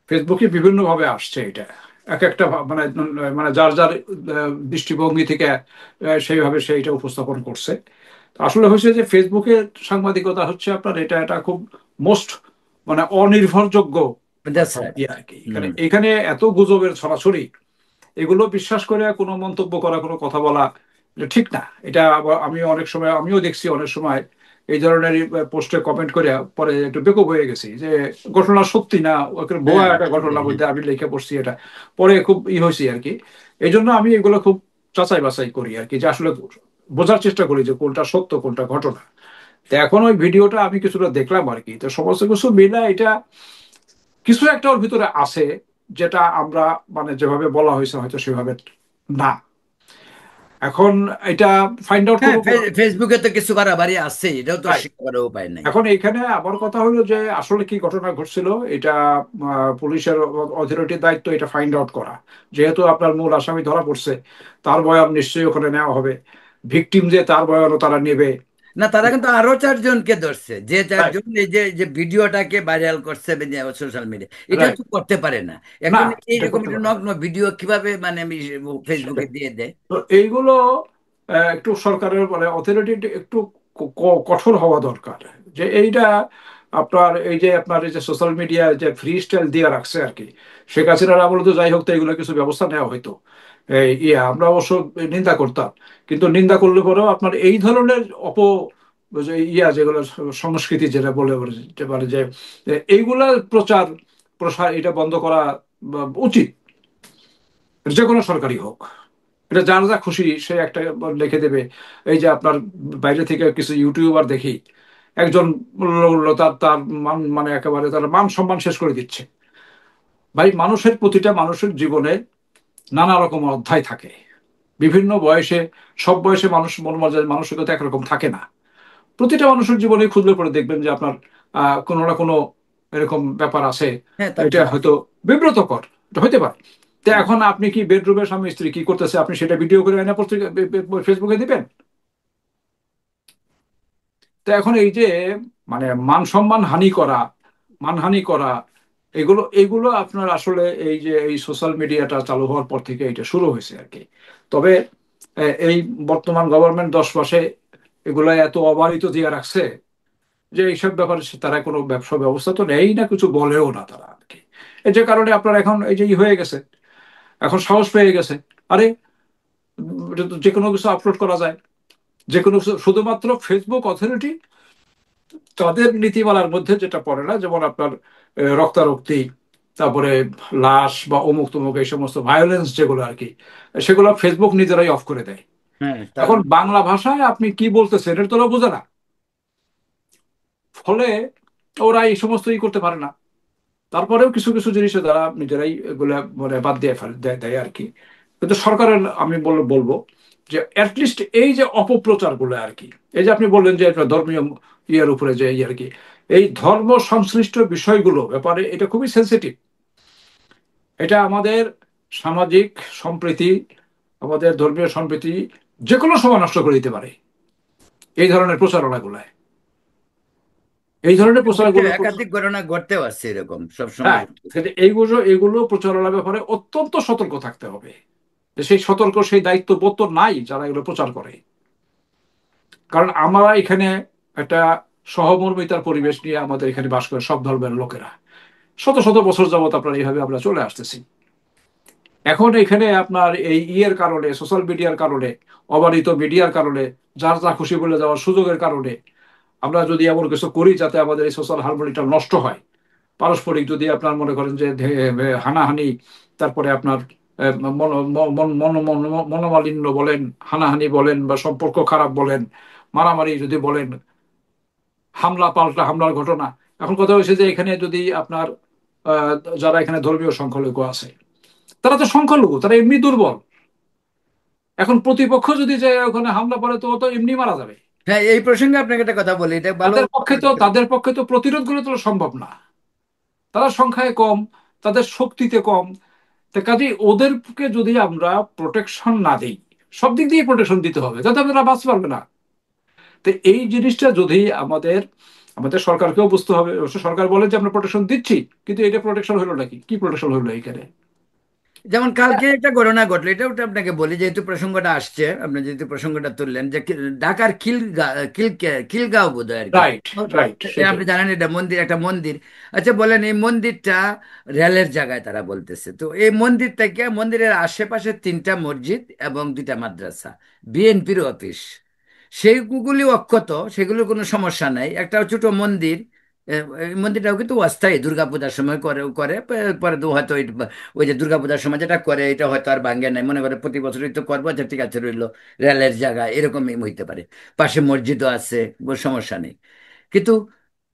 ফেসবুকে বিভিন্ন ভাবে আসছে এটা, এক একটা মানে মানে যার যার দৃষ্টিভঙ্গি থেকে সেইভাবে সে এটা উপস্থাপন করছে। তো আসলে হয়েছে যে ফেসবুকের সাংবাদিকতা হচ্ছে আপনার এটা এটা খুব মোস্ট মানে অনির্ভরযোগ্য দ্যাটস রাইট। ইয়ে আর কি। এখানে হুম। এখানে এত গুজবের ছড়াছড়ি, এগুলো বিশ্বাস করে কোনো মন্তব্য করা, কোনো কথা বলা এটা ঠিক না। এটা আমি অনেক সময় আমিও দেখছি, অনেক সময় এই ধরনের পোস্টে কমেন্ট করে পরে একটু বেকুব হয়ে গেছি যে ঘটনা সত্যি না, ওকে ভুয়া হ্যাঁ, একটা আসলে ঘটনার হ্যাঁ। মধ্যে আমি লিখে পড়ছি এটা, পরে খুব হয়েছি আর কি। এই জন্য আমি এগুলো খুব যাচাই বাছাই করি আর কি, যে আসলে বোঝার চেষ্টা করি যে কোনটা সত্য কোনটা ঘটনা। তো এখন ওই ভিডিওটা আমি কিছুটা দেখলাম আর কি, তো সমস্ত কিছু মিলা এটা কিছু একটা ওর ভিতরে আছে, যেটা আমরা মানে যেভাবে বলা হয়েছে হয়তো সেভাবে না। এখন এটা ফাইন্ড আউট হ্যাঁ, করবো কোথাও। ফেসবুকে তো কিছু বাড়াবাড়ি আছে, এটাও তো তাই স্বীকার করার উপায় নাই। এখন এখানে আবার কথা হলো যে আসলে কি ঘটনা ঘটছিল এটা পুলিশের অথরিটির দায়িত্ব এটা ফাইন্ড আউট করা। যেহেতু আপনার মূল আসামি ধরা পড়ছে, তার বয়ান নিশ্চয়ই ওখানে নেওয়া হবে, ভিকটিম যে তার বয়ানও তারা নেবে। না, তারা কিন্তু আরো চারজনকে ধরছে, যে রাইট, চারজন এই যে যে ভিডিওটাকে ভাইরাল করছে সোশ্যাল মিডিয়া, এটা রাইট। তো করতে পারে না। না, একজন এটা এইরকম করতে একটা পারে না। নগ্ন ভিডিও কিভাবে মানে আমি সেটাই। ফেসবুকে দিয়ে দেয়? তো এইগুলো একটু সরকারের মানে অথরিটি একটু কঠোর হওয়া দরকার। যে এইটা আপনার এই যে আপনার এই যে সোশ্যাল মিডিয়া যে ফ্রি স্টাইল দিয়ে রাখছে আর কি, শেখ হাসিনার আমলে তো যাই হোক তো এগুলো কিছু ব্যবস্থা নেওয়া হইতো। আমরা অবশ্য নিন্দা করতাম, কিন্তু নিন্দা করলে পরেও আপনার এই ধরনের যে যেগুলো সংস্কৃতি যেটা বলে বলতে পারে যে এইগুলা প্রচার প্রসার এটা বন্ধ করা উচিত, যে কোনো সরকারি হোক। এটা যার যা খুশি সে একটা লিখে দেবে। এই যে আপনার বাইরে থেকে কিছু ইউটিউবার দেখি, একজন তার তার মান মানে একেবারে তার মান সম্মান শেষ করে দিচ্ছে। ভাই, মানুষের প্রতিটা মানুষের জীবনে নানা রকম অধ্যায় থাকে, বিভিন্ন বয়সে, সব বয়সে মানুষ মন মজার মানসিকতা একরকম থাকে না। প্রতিটা মানুষের জীবনে খুঁজলে পরে দেখবেন যে আপনার কোনো না কোনো এরকম ব্যাপার আছে। হ্যাঁ, তা এটা ঠিক। হয়তো বিব্রতকর, এটা হইতে পারে। তো হুম। এখন আপনি কি বেডরুমের স্বামী স্ত্রী কি করতেছে আপনি সেটা ভিডিও করে এনে পত্রিকা ফেসবুকে দিবেন? তো এখন এই যে মানে মান সম্মান হানি করা, মানহানি করা, এগুলো এগুলো আপনার আসলে এই যে এই সোশ্যাল মিডিয়াটা চালু হওয়ার পর থেকে এটা শুরু হয়েছে আর কি। তবে এই বর্তমান গভর্নমেন্ট 10 মাসে এগুলো এত অবারিত দিয়ে রাখছে যে এইসব ব্যাপারে তারা কোনো ব্যবসা ব্যবস্থা তো নেই না, কিছু বলেও না তারা আর কি। এই যে কারণে আপনার এখন এই যে হয়ে গেছে, এখন সাহস পেয়ে গেছে। আরে এটা তো যে কোনো কিছু আপলোড করা যায়, যে কোনো কিছু, শুধুমাত্র ফেসবুক অথরিটি তাদের নীতিমালার মধ্যে যেটা পড়ে না, যেমন আপনার রক্তারক্তি, তারপরে লাশ বা অমুক তমুক এই সমস্ত ভায়োলেন্স যেগুলো আর কি, সেগুলো ফেসবুক নিজেরাই অফ করে দেয়। হ্যাঁ, এখন বাংলা ভাষায় আপনি কি বলতেছেন এটা তো ওরা বোঝে না, ফলে ওরা এই সমস্ত করতে পারে না। তারপরেও কিছু কিছু জিনিসে তারা নিজেরাই এগুলা মানে বাদ দিয়ে ফেলে দেয় আর কি। কিন্তু সরকারের আমি বলবো যে অ্যাটলিস্ট এই যে অপপ্রচার গুলো আর কি, এই যে আপনি বললেন যে একটা ধর্মীয় ইয়ের উপরে যে আর কি, এই ধর্ম সংশ্লিষ্ট বিষয়গুলো ব্যাপারে এটা খুবই সেন্সিটিভ। এটা আমাদের সামাজিক সম্প্রীতি, আমাদের ধর্মীয় সম্প্রীতি যে কোনো সময় নষ্ট করে দিতে পারে এই ধরনের প্রচারণাগুলো, এই ধরনের অবশ্যই প্রচারণাগুলো। একাধিক ঘটনা ঘটতে পারছে এরকম সবসময়। হ্যাঁ, কিন্তু এইগুলো প্রচারণার ব্যাপারে অত্যন্ত সতর্ক থাকতে হবে। যে সেই সতর্ক সেই দায়িত্ববোধ তো নাই যারা এগুলো প্রচার করে। কারণ আমরা এখানে একটা সহমর্মিতার পরিবেশ নিয়ে আমাদের এখানে বাস করে সব ধর্মের লোকেরা, শত শত বছর যাবত আপনার এইভাবে আমরা চলে আসতেছি। এখন এখানে আপনার এই কারণে, সোশ্যাল মিডিয়ার কারণে, অবারিত মিডিয়ার কারণে, যার যা খুশি বলে যাওয়ার সুযোগের কারণে আমরা যদি এমন কিছু করি যাতে আমাদের এই সোশ্যাল হারমোনিটা নষ্ট হয়, পারস্পরিক যদি আপনার মনে করেন যে হানাহানি, তারপরে আপনার মনোমালিন্য বলেন, হানাহানি বলেন, বা সম্পর্ক খারাপ বলেন, মারামারি যদি বলেন, হামলা পাল্টা হামলার ঘটনা। এখন কথা হয়েছে যে এখানে যদি আপনার আহ, যারা এখানে ধর্মীয় সংখ্যালঘু আছে, তারা তো সংখ্যালঘু, তারা এমনি দুর্বল। এখন প্রতিপক্ষ যদি যে ওখানে হামলা করে তো ও তো এমনি মারা যাবে। হ্যাঁ, এই প্রসঙ্গে আপনাকে একটা কথা বলি, এটা ভালো। তাদের পক্ষে তো প্রতিরোধ গড়ে তোলা সম্ভব না। তারা সংখ্যায় কম, তাদের শক্তিতে কম। তা কাজেই ওদেরকে যদি আমরা প্রোটেকশন না দিই, সব দিক দিয়ে প্রোটেকশন দিতে হবে যাতে তারা বাঁচতে পারবে না। তো এই জিনিসটা যদি আমাদের আমাদের সরকারকেও বুঝতে হবে। অবশ্য সরকার বলে যে আমরা প্রোটেকশন দিচ্ছি, কিন্তু এটা প্রোটেকশন হলো নাকি, কি প্রোটেকশন হলো এখানে? যেমন কালকে একটা ঘটনা ঘটলো, এটা ওটা আপনাকে বলি, যেহেতু প্রসঙ্গটা আসছে, আপনি যেহেতু প্রসঙ্গটা তুললেন, যে ঢাকার খিলগাঁও বোধ হয় আর কি। রাইট, রাইট, আপনি সেটাই। জানেন এটা মন্দির, একটা মন্দির। আচ্ছা বলেন, এই মন্দিরটা রেলের জায়গায় তারা বলতেছে, তো এই মন্দির থেকে মন্দিরের আশেপাশে তিনটা মসজিদ এবং দুইটা মাদ্রাসা, বিএনপির অফিস, সেইগুলি অক্ষত, সেগুলোর কোনো সমস্যা নাই। একটা ছোট মন্দির, এই মন্দিরটাও কিন্তু অস্থায়ী, দুর্গাপূজার সময় করে করে পরে তো হয়তো ওই যে দুর্গাপূজার সময় যেটা করে এটা হয়তো আর ভাঙ্গে নাই, মনে করে প্রতি বছরই তো করবো, আচ্ছা ঠিক আছে রইলো, রেলের জায়গা এরকমই হইতে পারে। পাশে মসজিদও আছে, কোনো সমস্যা নেই। কিন্তু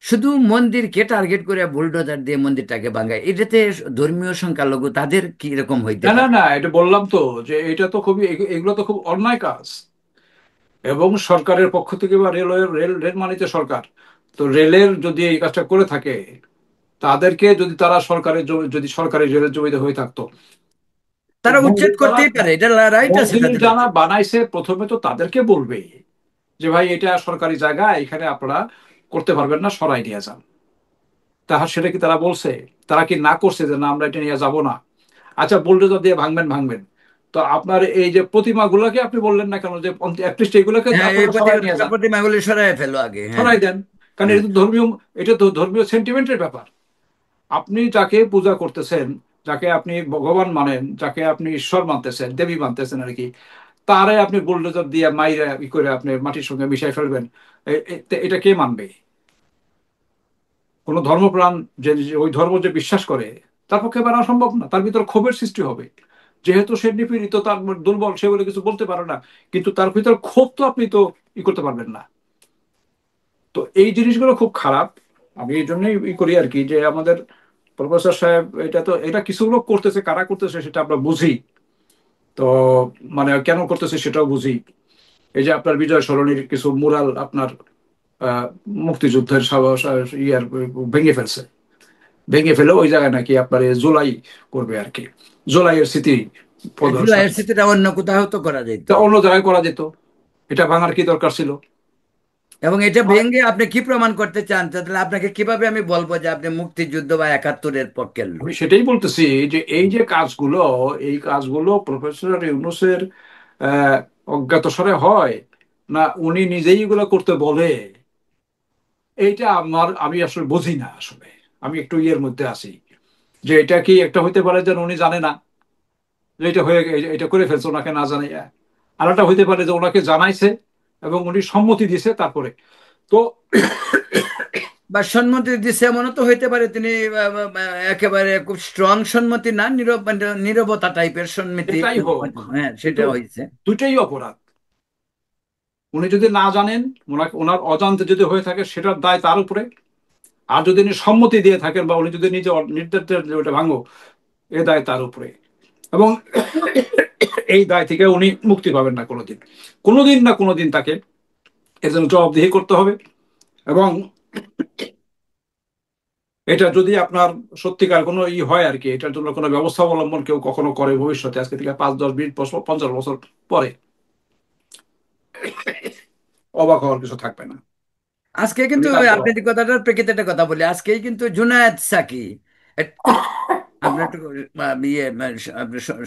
শুধু মন্দিরকে টার্গেট করে বুলডোজার দিয়ে মন্দিরটাকে ভাঙায়, এটাতে ধর্মীয় সংখ্যালঘু তাদের কি রকম হইতে না, না, পারে? না, এটা বললাম তো, যে এটা তো খুবই, এগুলো তো খুব অন্যায় কাজ। এবং সরকারের পক্ষ থেকে বা রেলওয়ে, রেল রেল মানিত সরকার, তো রেলের যদি এই কাজটা করে থাকে, তাদেরকে যদি তারা যদি সরকারি রেলের জমিতে হয়ে থাকতো, তো তারা উচ্ছেদ মন্দির যারা, করতেই পারে, এটা রাইট আছে মন্দির তাদের যারা উচ্ছেদ। বানাইছে প্রথমে তো তাদেরকে বলবে যে ভাই এটা সরকারি জায়গা, এখানে আপনারা করতে পারবেন না, সরাই নিয়ে যান। তাহলে সেটা কি তারা বলছে? তারা কি না করছে যে না আমরা এটা নিয়ে যাব না? আচ্ছা, বুলডোজার দিয়ে ভাঙবেন, ভাঙবেন। তো আপনার এই যে প্রতিমাগুলোকে আপনি বললেন না কেন যে অ্যাটলিস্ট এগুলোকে হ্যাঁ, এই আপনারা সরাই নিয়ে যান, প্রতিমাগুলি সরাই ফেলো আগে, হ্যাঁ। সরাই দেন। কারণ হ্যাঁ, এটা তো ধর্মীয়, এটা তো ধর্মীয় সেন্টিমেন্টের ব্যাপার। আপনি যাকে পূজা করতেছেন, যাকে আপনি ভগবান মানেন, যাকে আপনি ঈশ্বর মানতেছেন, দেবী মানতেছেন আর কি, তারে আপনি বুলডোজার দিয়ে মাইরা ই করে আপনি মাটির সঙ্গে মিশাই ফেলবেন। এটা কে মানবে? কোনো ধর্মপ্রাণ, যে ওই ধর্ম যে বিশ্বাস করে, তার পক্ষে মানা সম্ভব না। তার ভিতর ক্ষোভের সৃষ্টি হবে, যেহেতু সে নিপীড়িত, তার দুর্বল, সে বলে কিছু বলতে পারে না। কিন্তু তার ভিতর ক্ষোভ তো আপনি তো ই করতে পারবেন না। তো এই জিনিসগুলো খুব খারাপ। আমি এই জন্যই ই করি আর কি, যে আমাদের প্রফেসর সাহেব, এটা তো, এটা কিছু লোক করতেছে, কারা করতেছে সেটা আমরা বুঝি। তো মানে কেন করতেছে সেটাও বুঝি। এই যে আপনার বিজয় সরণির কিছু মুরাল আপনার আহ, মুক্তিযুদ্ধের ইয়ার ভেঙে ফেলছে, ভেঙে ফেলে ওই জায়গায় নাকি আপনার জুলাই করবে আর কি, জুলাইয়ের স্মৃতি প্রদর্শন। জুলাইয়ের স্মৃতিটা অন্য কোথাও তো করা যেত। তা অন্য জায়গায় করা যেত, এটা ভাঙার কি দরকার ছিল? এবং এটা ভেঙে আপনি কি প্রমাণ করতে চান, তাহলে আপনাকে কিভাবে আমি বলবো যে আপনি মুক্তিযুদ্ধ বা একাত্তরের পক্ষের আমি লোক? সেটাই বলতেছি, যে এই যে কাজগুলো, এই কাজগুলো প্রফেসর ইউনূসের আহ, অজ্ঞাতসারে হয়, না উনি নিজেই এগুলো করতে বলে, এইটা আমি আসলে বুঝি না আসলে। আমি একটু ইয়ের মধ্যে আছি, যে এটা কি একটা হইতে পারে যে উনি জানে না যে এটা হয়ে এটা করে ফেলছে ওনাকে না জানাইয়া, আর একটা হইতে পারে যে ওনাকে জানাইছে এবং উনি সম্মতি দিয়েছে তারপরে। তো বা সম্মতি দিছে, এমনও তো হইতে পারে তিনি একেবারে খুব স্ট্রং সম্মতি না, মানে নীরবতা টাইপের সম্মতি। এটাই হোক, হ্যাঁ, কিন্তু সেটা হয়েছে। দুটাই অপরাধ। উনি যদি না জানেন, ওনার অজান্তে যদি হয়ে থাকে, সেটার দায় তার উপরে। আর যদি উনি সম্মতি দিয়ে থাকেন, বা উনি যদি নিজে নির্দেশ দেন যে ওটা ভাঙো, এ দায় তার উপরে। এবং এই দায় থেকে উনি মুক্তি পাবেন না কোনোদিন। কোনোদিন না কোনোদিন তাকে এর জন্য জবাবদিহি করতে হবে। এবং এটা যদি আপনার সত্যিকার কোনো ই হয় আর কি, এটার জন্য কোনো ব্যবস্থা অবলম্বন কেউ কখনো করে ভবিষ্যতে, আজকে থেকে 5, 10, 20 বছর, 50 বছর পরে, অবাক হওয়ার কিছু থাকবে না। আজকে আমি কিন্তু তারপর আপনি যে কথাটার প্রেক্ষিতে একটা কথা বলি, আজকেই কিন্তু জুনায়েদ সাকি, এট- আপনার একটু ইয়ে আপনার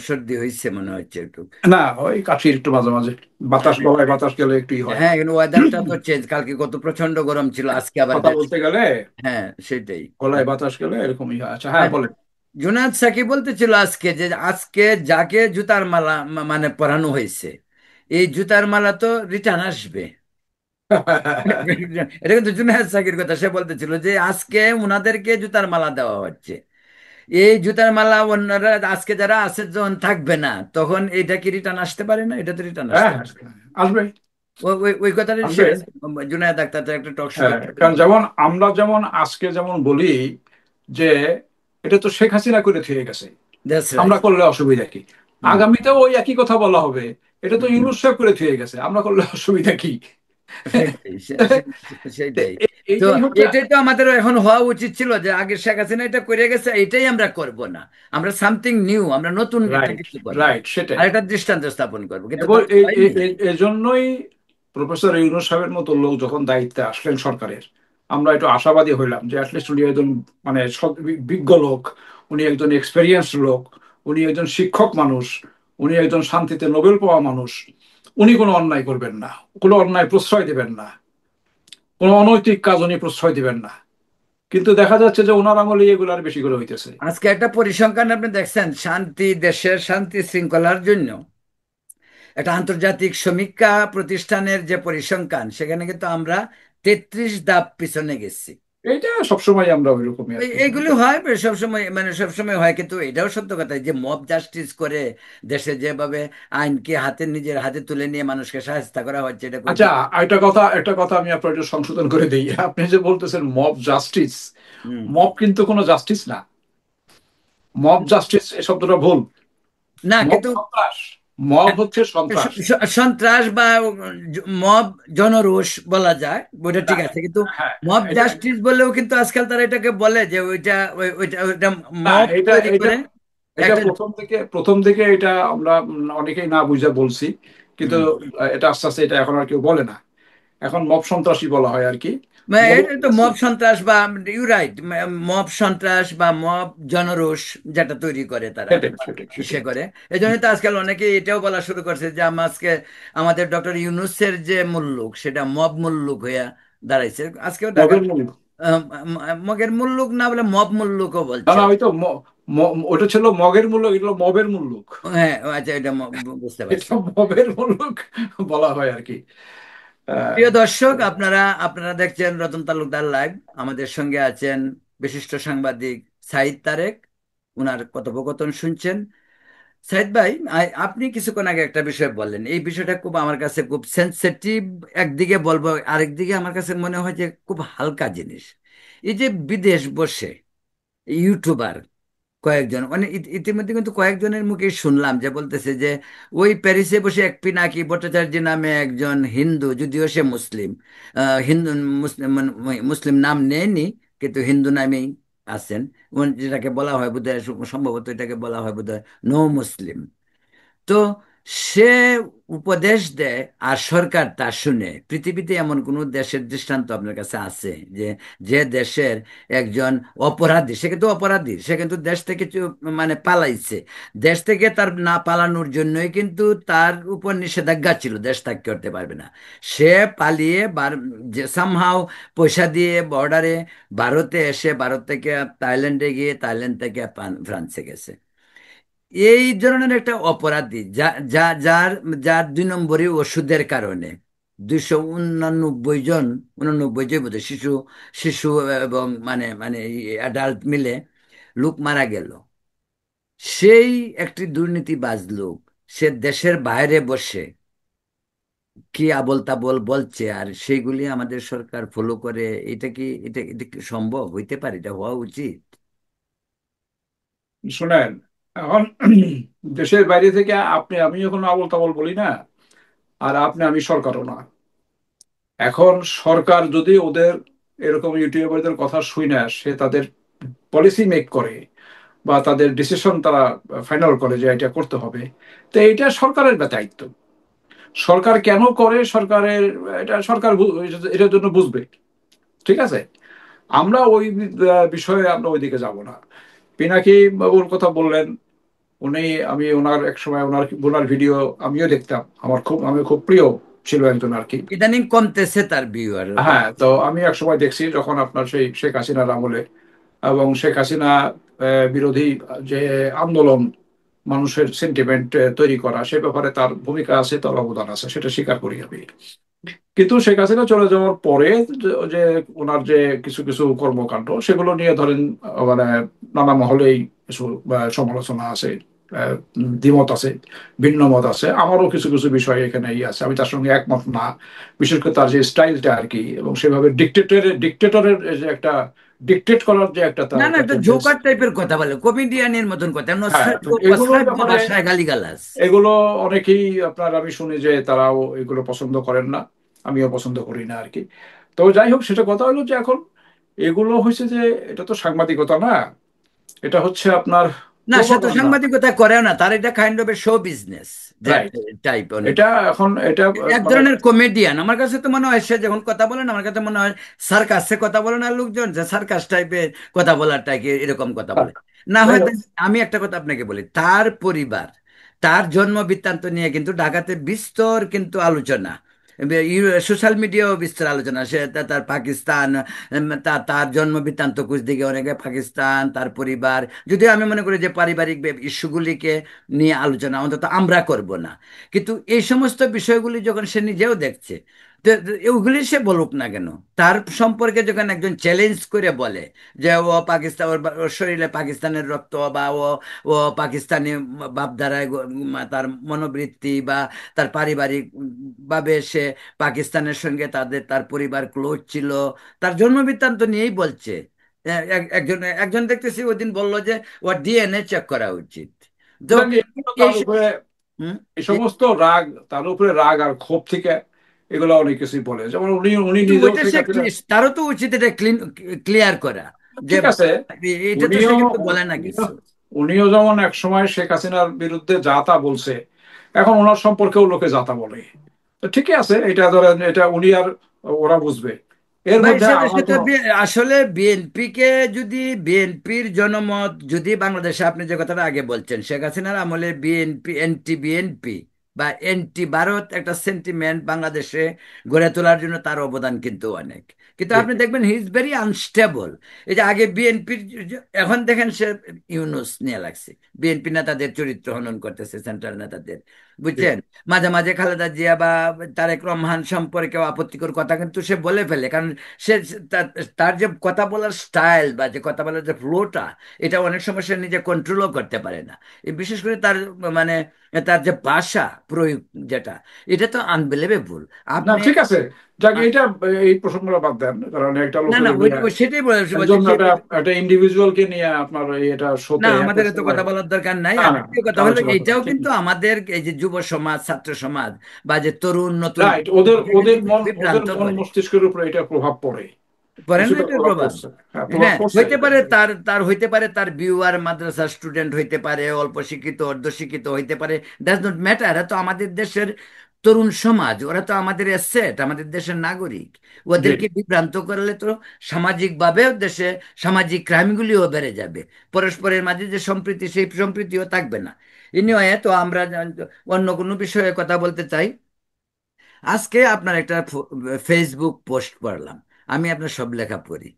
সর্দি হয়েছে মনে হচ্ছে একটু। না, ওই কাশির একটু মাঝে মাঝে, বাতাস, গলায় বাতাস গেলে একটুই হয়। হ্যাঁ, কিন্তু ওয়েদারটা তো চেঞ্জ, কালকে কত প্রচন্ড গরম ছিল, আজকে আবার কথা বেশ। বলতে গেলে, হ্যাঁ, সেটাই। গলায় বাতাস গেলে এরকমই হয়। আচ্ছা, হ্যাঁ আর বলেন। জুনায়েদ সাকি বলতেছিল আজকে যে আজকে যাকে জুতার মালা মানে পরানো হয়েছে, এই জুতার মালা তো রিটার্ন আসবে। এটা কিন্তু জুনায়েদ সাকির কথা, সে বলতেছিল যে আজকে উনাদেরকে জুতার মালা দেওয়া হচ্ছে। এই জুতার মালা অন্যরা আজকে যারা আছে যখন থাকবে না, তখন এটা কি রিটার্ন আসতে পারে না? এটা তো রিটার্ন হ্যাঁ, আসতে হ্যাঁ, পারে। আসবে, ওই কথাটা সে আসবে। জুনায়েদ আক্তার তার একটা টক শোতে হ্যাঁ, কারণ যেমন আমরা যেমন আজকে যেমন বলি যে এটা তো শেখ হাসিনা করে থুয়ে গেছে, দ্যাটস আমরা রাইট। করলে অসুবিধা কি? আগামীতেও ওই একই কথা বলা হবে, এটা তো ইউনূস সাহেব করে থুয়ে গেছে, আমরা করলে অসুবিধা কি? সেটাই তো সেটাই। তো এইটাই হচ্ছে। এটাই তো আমাদের এখন হওয়া উচিত ছিল, যে আগে শেখ হাসিনা এটা করে গেছে, এটাই আমরা করব না, আমরা সামথিং নিউ, আমরা নতুন একটা রাইট, কিছু করব, রাইট, আর সেটাই। একটা দৃষ্টান্ত স্থাপন করব, কিন্তু এবং তা তো হয়নি। এজন্যই প্রফেসর ইউনূস সাহেবের মতো লোক যখন দায়িত্বে আসলেন সরকারের, আমরা একটু আশাবাদী হইলাম যে অ্যাটলিস্ট উনি একজন মানে বিজ্ঞ লোক, উনি একজন এক্সপেরিয়েন্সড লোক, উনি একজন শিক্ষক মানুষ, উনি একজন শান্তিতে নোবেল পাওয়া মানুষ, উনি কোনো অন্যায় করবেন না, কোনো অন্যায় প্রশ্রয় দেবেন না, কোনো অনৈতিক কাজ উনি প্রশ্রয় দিবেন না। কিন্তু দেখা যাচ্ছে যে ওনার আমলে এগুলো আর বেশি করে হইতেছে। আজকে একটা পরিসংখ্যান আপনি দেখছেন, শান্তি, দেশের শান্তি শৃঙ্খলার জন্য একটা আন্তর্জাতিক সমীক্ষা প্রতিষ্ঠানের যে পরিসংখ্যান, সেখানে কিন্তু আমরা 33 ধাপ পিছনে গেছি। এটা সবসময় আমরা ওই রকমই আর কি। এইগুলি হয় সবসময়, মানে সবসময় হয়, কিন্তু এটাও সত্য কথা যে মব জাস্টিস করে দেশে যেভাবে আইনকে নিজের হাতে তুলে নিয়ে মানুষকে শায়েস্তা করা হচ্ছে, এটা আচ্ছা, ঠিক। একটা কথা আমি আপনার একটু সংশোধন করে দিই। আপনি যে বলতেছেন মব জাস্টিস, হুম। মব কিন্তু কোনো জাস্টিস না। মব জাস্টিস এই শব্দটা ভুল। না মব কিন্তু সন্ত্রাস, মব হচ্ছে সন্ত্রাস। সন্ত্রাস বা মব, জনরোষ বলা যায়, ওইটা ঠিক হ্যাঁ, আছে, কিন্তু হ্যাঁ, মব এটা জাস্টিস বললেও কিন্তু আজকাল তারা এটাকে বলে যে ওইটা ওইটা না, মব এটা তৈরি এটা করে এটা একটা। প্রথম দিকে এটা আমরা অনেকেই না বুঝে বলছি, কিন্তু হুম। এটা আস্তে আস্তে এটা এখন আর কেউ বলে না। এখন মব সন্ত্রাসী বলা হয় আর কি। মানে মব এটা তো মব সন্ত্রাস বা ইউ রাইট, মব সন্ত্রাস বা মব জনরোষ যেটা তৈরি করে তারা সেটাই সেটাই ইসে সেটাই। করে। এই জন্য তো আজকাল অনেকে এটাও বলা শুরু করছে যে আজকে আমাদের ডক্টর ইউনূসের যে মুল্লুক সেটা মব মুল্লুক হইয়া দাঁড়াইছে। আজকেও ঢাকা মবের মূল। মগের মুল্লুক না বলে মব মুল্লুকও না বলছে। না, ওই তো ওটা ছিল মগের মূল্য, এটা হলো মবের মূল্য। হ্যাঁ, আচ্ছা, এটা বুঝতে পারছি। এটা মবের মূল্য বলা হয় আর কি। আহ, প্রিয় দর্শক, আপনারা আপনারা দেখছেন রতন তালুকদার লাইভ। আমাদের সঙ্গে আছেন বিশিষ্ট সাংবাদিক সাইদ তারেক, উনার কথোপকথন শুনছেন। সাইদ ভাই, আপনি কিছুক্ষণ আগে একটা বিষয় বললেন, এই বিষয়টা খুব আমার কাছে খুব সেনসিটিভ। একদিকে বলবো, আরেকদিকে আমার কাছে মনে হয় যে খুব হালকা জিনিস। এই যে বিদেশ বসে ইউটিউবার কয়েকজন, মানে ইতিমধ্যে কিন্তু কয়েকজনের মুখে শুনলাম যে বলতেছে যে ওই প্যারিসে বসে এক পিনাকি ভট্টাচার্য নামে একজন হিন্দু, যদিও সে মুসলিম, হিন্দু মুসলিম, মানে মুসলিম নাম নেয়নি, কিন্তু হিন্দু নামেই আছেন। যেটাকে বলা হয় বোধহয়, সম্ভবত এটাকে বলা হয় বোধহয় নো মুসলিম। তো সে উপদেশ দেয় আর সরকার তা শুনে। পৃথিবীতে এমন কোন দেশের দৃষ্টান্ত আপনার কাছে আছে যে যে দেশের একজন অপরাধী, সে কিন্তু অপরাধী, সে কিন্তু দেশ থেকে মানে পালাইছে, দেশ থেকে তার না পালানোর জন্যই কিন্তু তার উপর নিষেধাজ্ঞা ছিল, দেশ ত্যাগ করতে পারবে না। সে পালিয়ে যে সামহাও পয়সা দিয়ে বর্ডারে ভারতে এসে, ভারত থেকে থাইল্যান্ডে গিয়ে, থাইল্যান্ড থেকে ফ্রান্সে গেছে। এই ধরনের একটা অপরাধী যা যা যার যার 2 নম্বরই ওষুধের কারণে 289 জন, 89 জন বোধহয় শিশু, শিশু এবং মানে মানে অ্যাডাল্ট মিলে লোক মারা গেল। সেই একটি দুর্নীতিবাজ লোক, সে দেশের বাইরে বসে কি আবোল তাবোল বলছে, আর সেইগুলি আমাদের সরকার ফলো করে। এটা কি সম্ভব হইতে পারে? এটা হওয়া উচিত? শোনেন, এখন দেশের বাইরে থেকে আমি এখন আবল তাবল বলি না, আর আমি সরকারও না। এখন সরকার যদি ওদের এরকম ইউটিউবারদের কথা শুই না, সে তাদের পলিসি মেক করে বা তাদের ডিসিশন তারা ফাইনাল করে যে এটা করতে হবে, তো এটা সরকারের দায়িত্ব। সরকার কেন করে, সরকারের এটা সরকার এটার জন্য বুঝবে। ঠিক আছে, আমরা ওই বিষয়ে আমরা ওইদিকে যাব না। পিনাকি বাবুর কথা বললেন, উনি আমি ওনার এক সময় ওনার ওনার ভিডিও আমিও দেখতাম, আমি খুব প্রিয় ছিল একজন আর কি। ইদানিং কমতেছে তার ভিউয়ার। হ্যাঁ, তো আমি এক সময় দেখছি যখন আপনার সেই শেখ হাসিনার আমলে, এবং শেখ হাসিনা বিরোধী যে আন্দোলন, মানুষের সেন্টিমেন্ট তৈরি করা, সে ব্যাপারে তার ভূমিকা আছে, তার অবদান আছে, সেটা স্বীকার করি আমি। কিন্তু শেখ হাসিনা চলে যাওয়ার পরে যে ওনার যে কিছু কিছু কর্মকাণ্ড, সেগুলো নিয়ে ধরেন মানে নানা মহলেই কিছু সমালোচনা আছে, দ্বিমত আছে, ভিন্ন মত আছে। আমারও কিছু কিছু বিষয় এখানে আছে, আমি তার সঙ্গে একমত না। বিশেষ করে তার যে স্টাইলটা আর কি, এবং সেভাবে ডিক্টেটরের যে একটা ডিক্টেট করার যে একটা তার না, না, একটা একটা টেন্ডেন্সি। জোকার টাইপের কথা বলে, কমেডিয়ানের মতন কথা, হ্যাঁ, তো এগুলোর অশ্রাব্য ব্যাপারে ভাষায় গালিগালাজ। এগুলো অনেকেই আপনার আমি শুনি যে তারাও এগুলো পছন্দ করেন না, আমিও পছন্দ করি না আর কি। তো যাই হোক, সেটা কথা হলো যে এখন এগুলো হয়েছে যে এটা তো সাংবাদিকতা না, এটা হচ্ছে আপনার না, সে তো প্রোপাগান্ডা। সাংবাদিকতা করেও না, তার এটা kind of A show business right. Type অনেক। এটা এখন এটা এক মানে ধরনের কমেডিয়ান আমার কাছে তো মনে হয়। সে যখন কথা বলেন আমার কাছে মনে হয় সার্কাসে কথা বলে না লোকজন, যে সার্কাস টাইপের কথা বলার টাইপে এরকম কথা বলে। না যাই হয় হোক। আমি একটা কথা আপনাকে বলি, তার পরিবার, তার জন্ম বৃত্তান্ত নিয়ে কিন্তু ঢাকাতে বিস্তর কিন্তু আলোচনা, সোশ্যাল মিডিয়াও বিস্তর আলোচনা। সে তার পাকিস্তান, তার জন্ম বৃত্তান্ত কুছ দিকে অনেকে পাকিস্তান, তার পরিবার, যদিও আমি মনে করি যে পারিবারিক ইস্যুগুলিকে নিয়ে আলোচনা অন্তত আমরা করব না। কিন্তু এই সমস্ত বিষয়গুলি যখন সে নিজেও দেখছে, তো ওগুলি সে বলুক না কেন। তার সম্পর্কে যখন একজন চ্যালেঞ্জ করে বলে যে ও পাকিস্তান, ওর শরীরে পাকিস্তানের রক্ত, বা ও ও পাকিস্তানি ভাবধারায় তার মনোবৃত্তি, বা তার পারিবারিক ভাবে সে পাকিস্তানের সঙ্গে তার পরিবার ক্লোজ ছিল, তার জন্মবৃত্তান্ত নিয়েই বলছে। একজন একজন দেখতেছি ওই দিন বললো যে ওর ডিএনএ চেক করা উচিত। তো যাক, এগুলো এই তার উপরে, হুম, এই সমস্ত রাগ, তার উপরে রাগ আর ক্ষোভ থেকে এগুলো অনেক কিছুই বলে। যেমন উনি উনি কিন্তু নিজেও ওইটা শেখ সে হাসিনা। তারও তো উচিত এটা ক্লিয়ার করা, যে ঠিক আছে, এটা তো সে উনিও কিন্তু বলে না উনিও কিছু। উনিও যেমন এক সময় শেখ হাসিনার বিরুদ্ধে যা তা বলছে, এখন ওনার সম্পর্কেও লোকে যা তা বলে। তো ঠিকই আছে, এটা ধরেন এটা উনি আর ওরা বুঝবে। এর ভাই মধ্যে সে আমার তো কোনো, আসলে বিএনপি কে, যদি বিএনপির জনমত যদি বাংলাদেশে, আপনি যে কথাটা আগে বলছেন, শেখ হাসিনার আমলে বিএনপি এন্টি বিএনপি বা এন্টি ভারত একটা সেন্টিমেন্ট বাংলাদেশে গড়ে তোলার জন্য তার অবদান কিন্তু অনেক। কিন্তু জি, আপনি দেখবেন হি ইজ ভেরি আনস্টেবল। এই যে আগে বিএনপির, এখন দেখেন সে ইউনুস নিয়ে লাগছে, বিএনপি নেতাদের চরিত্র হনন করতেছে, সেন্ট্রাল নেতাদের, জি, বুঝছেন। মাঝে মাঝে খালেদা জিয়া বা তারেক রহমান সম্পর্কেও আপত্তিকর কথা কিন্তু সে বলে ফেলে, কারণ সে তার তার যে কথা বলার স্টাইল বা যে কথা বলার যে ফ্লোটা, এটা অনেক সময় সে নিজে কন্ট্রোলও করতে পারে না। এই বিশেষ করে তার মানে তার যে ভাষা প্রয়োগ, যেটা, এটা তো আনবিলিভেবল। না আপনি ঠিক আছে, যাকে আ- এটা, এই প্রসঙ্গটা বাদ দেন, কারণ একটা না না, লোকের নিয়ে, সেটাই বলছি একজন একটা একটা ইন্ডিভিজুয়ালকে নিয়ে আপনার এটা না, শোতে এত আমাদের এত সময়, কথা বলার দরকার নাই। না না, আরেকটি কথা এটা হলো, আলোচনা করা এইটাও ঠিক কিন্তু না। আমাদের এই যে যুব সমাজ, ছাত্র সমাজ, বা যে তরুণ নতুন রাইট, ওদের ওদের কিন্তু মন, ওদের বিভ্রান্ত মন করে। মস্তিষ্কের উপরে এটা প্রভাব পড়ে, পড়ে না কিছুটা এটার প্রভাব প্রভাব? পড়ছে। হ্যাঁ, প্রভাব হ্যাঁ, পড়ছে হইতে এটা। পারে তার তার হইতে পারে তার বিউয়ার মাদ্রাসার স্টুডেন্ট হইতে পারে, অল্প শিক্ষিত অর্ধ শিক্ষিত হইতে পারে, ডাজ নট ম্যাটার। এরা তো আমাদের দেশের তরুণ সমাজ, ওরা তো আমাদের অ্যাসেট, আমাদের দেশের নাগরিক। জি। ওদেরকে বিভ্রান্ত করলে তো সামাজিকভাবেও দেশে সামাজিক ক্রাইমগুলিও বেড়ে যাবে, পরস্পরের মাঝে যে সম্প্রীতি, সেই সম্প্রীতিও থাকবে না। এনিওয়ে, তো আমরা অন্য কোনো বিষয়ে কথা বলতে চাই। আজকে আপনার একটা ফেসবুক পোস্ট পড়লাম, আমি আপনার সব লেখা পড়ি।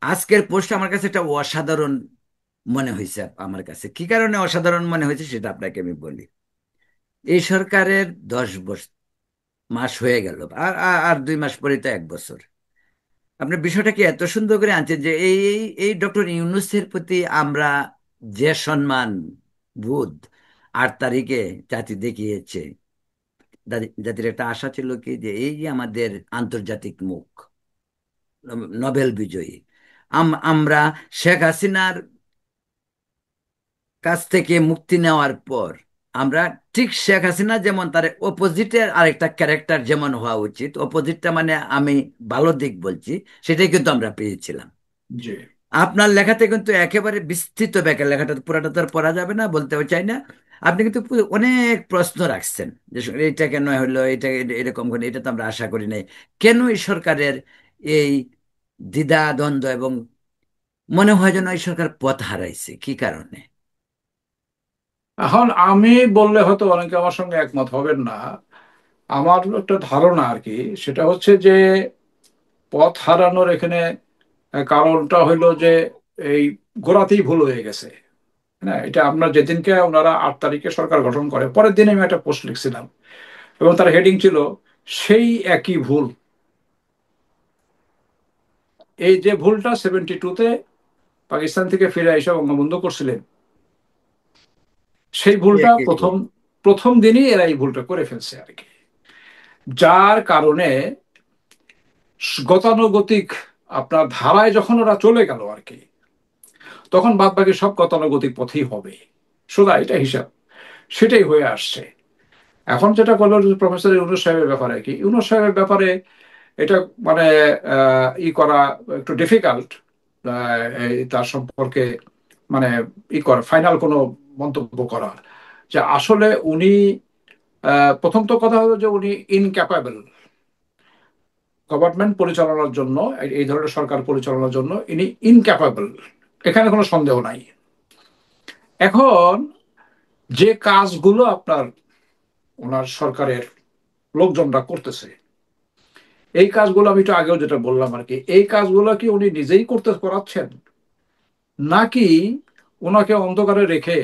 আজকের পোস্ট আমার কাছে একটা অসাধারণ মনে হয়েছে। আমার কাছে কি কারণে অসাধারণ মনে হয়েছে সেটা আপনাকে আমি বলি। এই সরকারের 10 মাস হয়ে গেল, আর আর আর 2 মাস পরে তো 1 বছর। আপনি বিষয়টা কি এত সুন্দর করে আনছেন যে এই ডক্টর ইউনূসের প্রতি আমরা যে সম্মান বোধ 8 তারিখে জাতি দেখিয়েছে, জাতির একটা আশা ছিল কি, যে এই যে আমাদের আন্তর্জাতিক মুখ, নোবেল বিজয়ী, আমরা শেখ হাসিনার কাছ থেকে মুক্তি নেওয়ার পর, আমরা ঠিক শেখ হাসিনা যেমন, তার অপোজিটের আরেকটা ক্যারেক্টার যেমন হওয়া উচিত, অপোজিটটা মানে আমি ভালো দিক বলছি, সেটাই কিন্তু আমরা পেয়েছিলাম। জি। আপনার লেখাতে কিন্তু একেবারে বিস্তৃত ব্যাখ্যা, লেখাটা পুরাটা তো আর পড়া যাবে না, বলতেও চাই না। আপনি কিন্তু অনেক প্রশ্ন রাখছেন, যে এটা কেন হলো, এটা এরকম করে, এটা তো আমরা আশা করি নাই। কেন এই সরকারের এই দ্বিধা দ্বন্দ্ব, এবং মনে হয় যেন এই সরকার পথ হারাইছে কি কারণে? এখন আমি বললে হয়তো অনেকে আমার সঙ্গে একমত হবেন না। আমার একটা ধারণা আর কি, সেটা হচ্ছে যে পথ হারানোর এখানে কারণটা হইলো যে এই গোড়াতেই ভুল হয়ে গেছে। হ্যাঁ, এটা আমরা যেদিনকে ওনারা 8 তারিখে সরকার গঠন করে, পরের দিনে আমি একটা পোস্ট লিখছিলাম, এবং তার হেডিং ছিল সেই একই ভুল। এই যে ভুলটা 72-তে পাকিস্তান থেকে ফিরে এসে বঙ্গবন্ধু করছিলেন, সেই ভুলটা একই ভুল। প্রথম প্রথম দিনই এরা এই ভুলটা করে ফেলছে আর কি। যার কারণে গতানুগতিক আপনার ধারায় যখন ওরা চলে গেল আর কি, তখন বাদ বাকি সব গতানুগতিক পথেই হবে, সোজা এটা হিসাব, সেটাই হয়ে আসছে। এখন যেটা বললো প্রফেসর ইউনূস সাহেবের ব্যাপারে, কি ইউনূস সাহেবের ব্যাপারে এটা মানে ই করা একটু ডিফিকাল্ট তার সম্পর্কে মানে ফাইনাল কোনো মন্তব্য করার, যে আসলে উনি প্রথম তো কথা হলো যে উনি ইনক্যাপাবল গভর্নমেন্ট পরিচালনার জন্য, এই ধরনের সরকার পরিচালনার জন্য ইনি ইনক্যাপাবল, এখানে কোনো সন্দেহ নাই। এখন যে কাজগুলো আপনার ওনার সরকারের লোকজনরা করতেছে, এই কাজগুলো আমি একটু আগেও যেটা বললাম আর কি, এই কাজগুলো কি উনি নিজেই করাচ্ছেন, নাকি ওনাকে অন্ধকারে রেখে,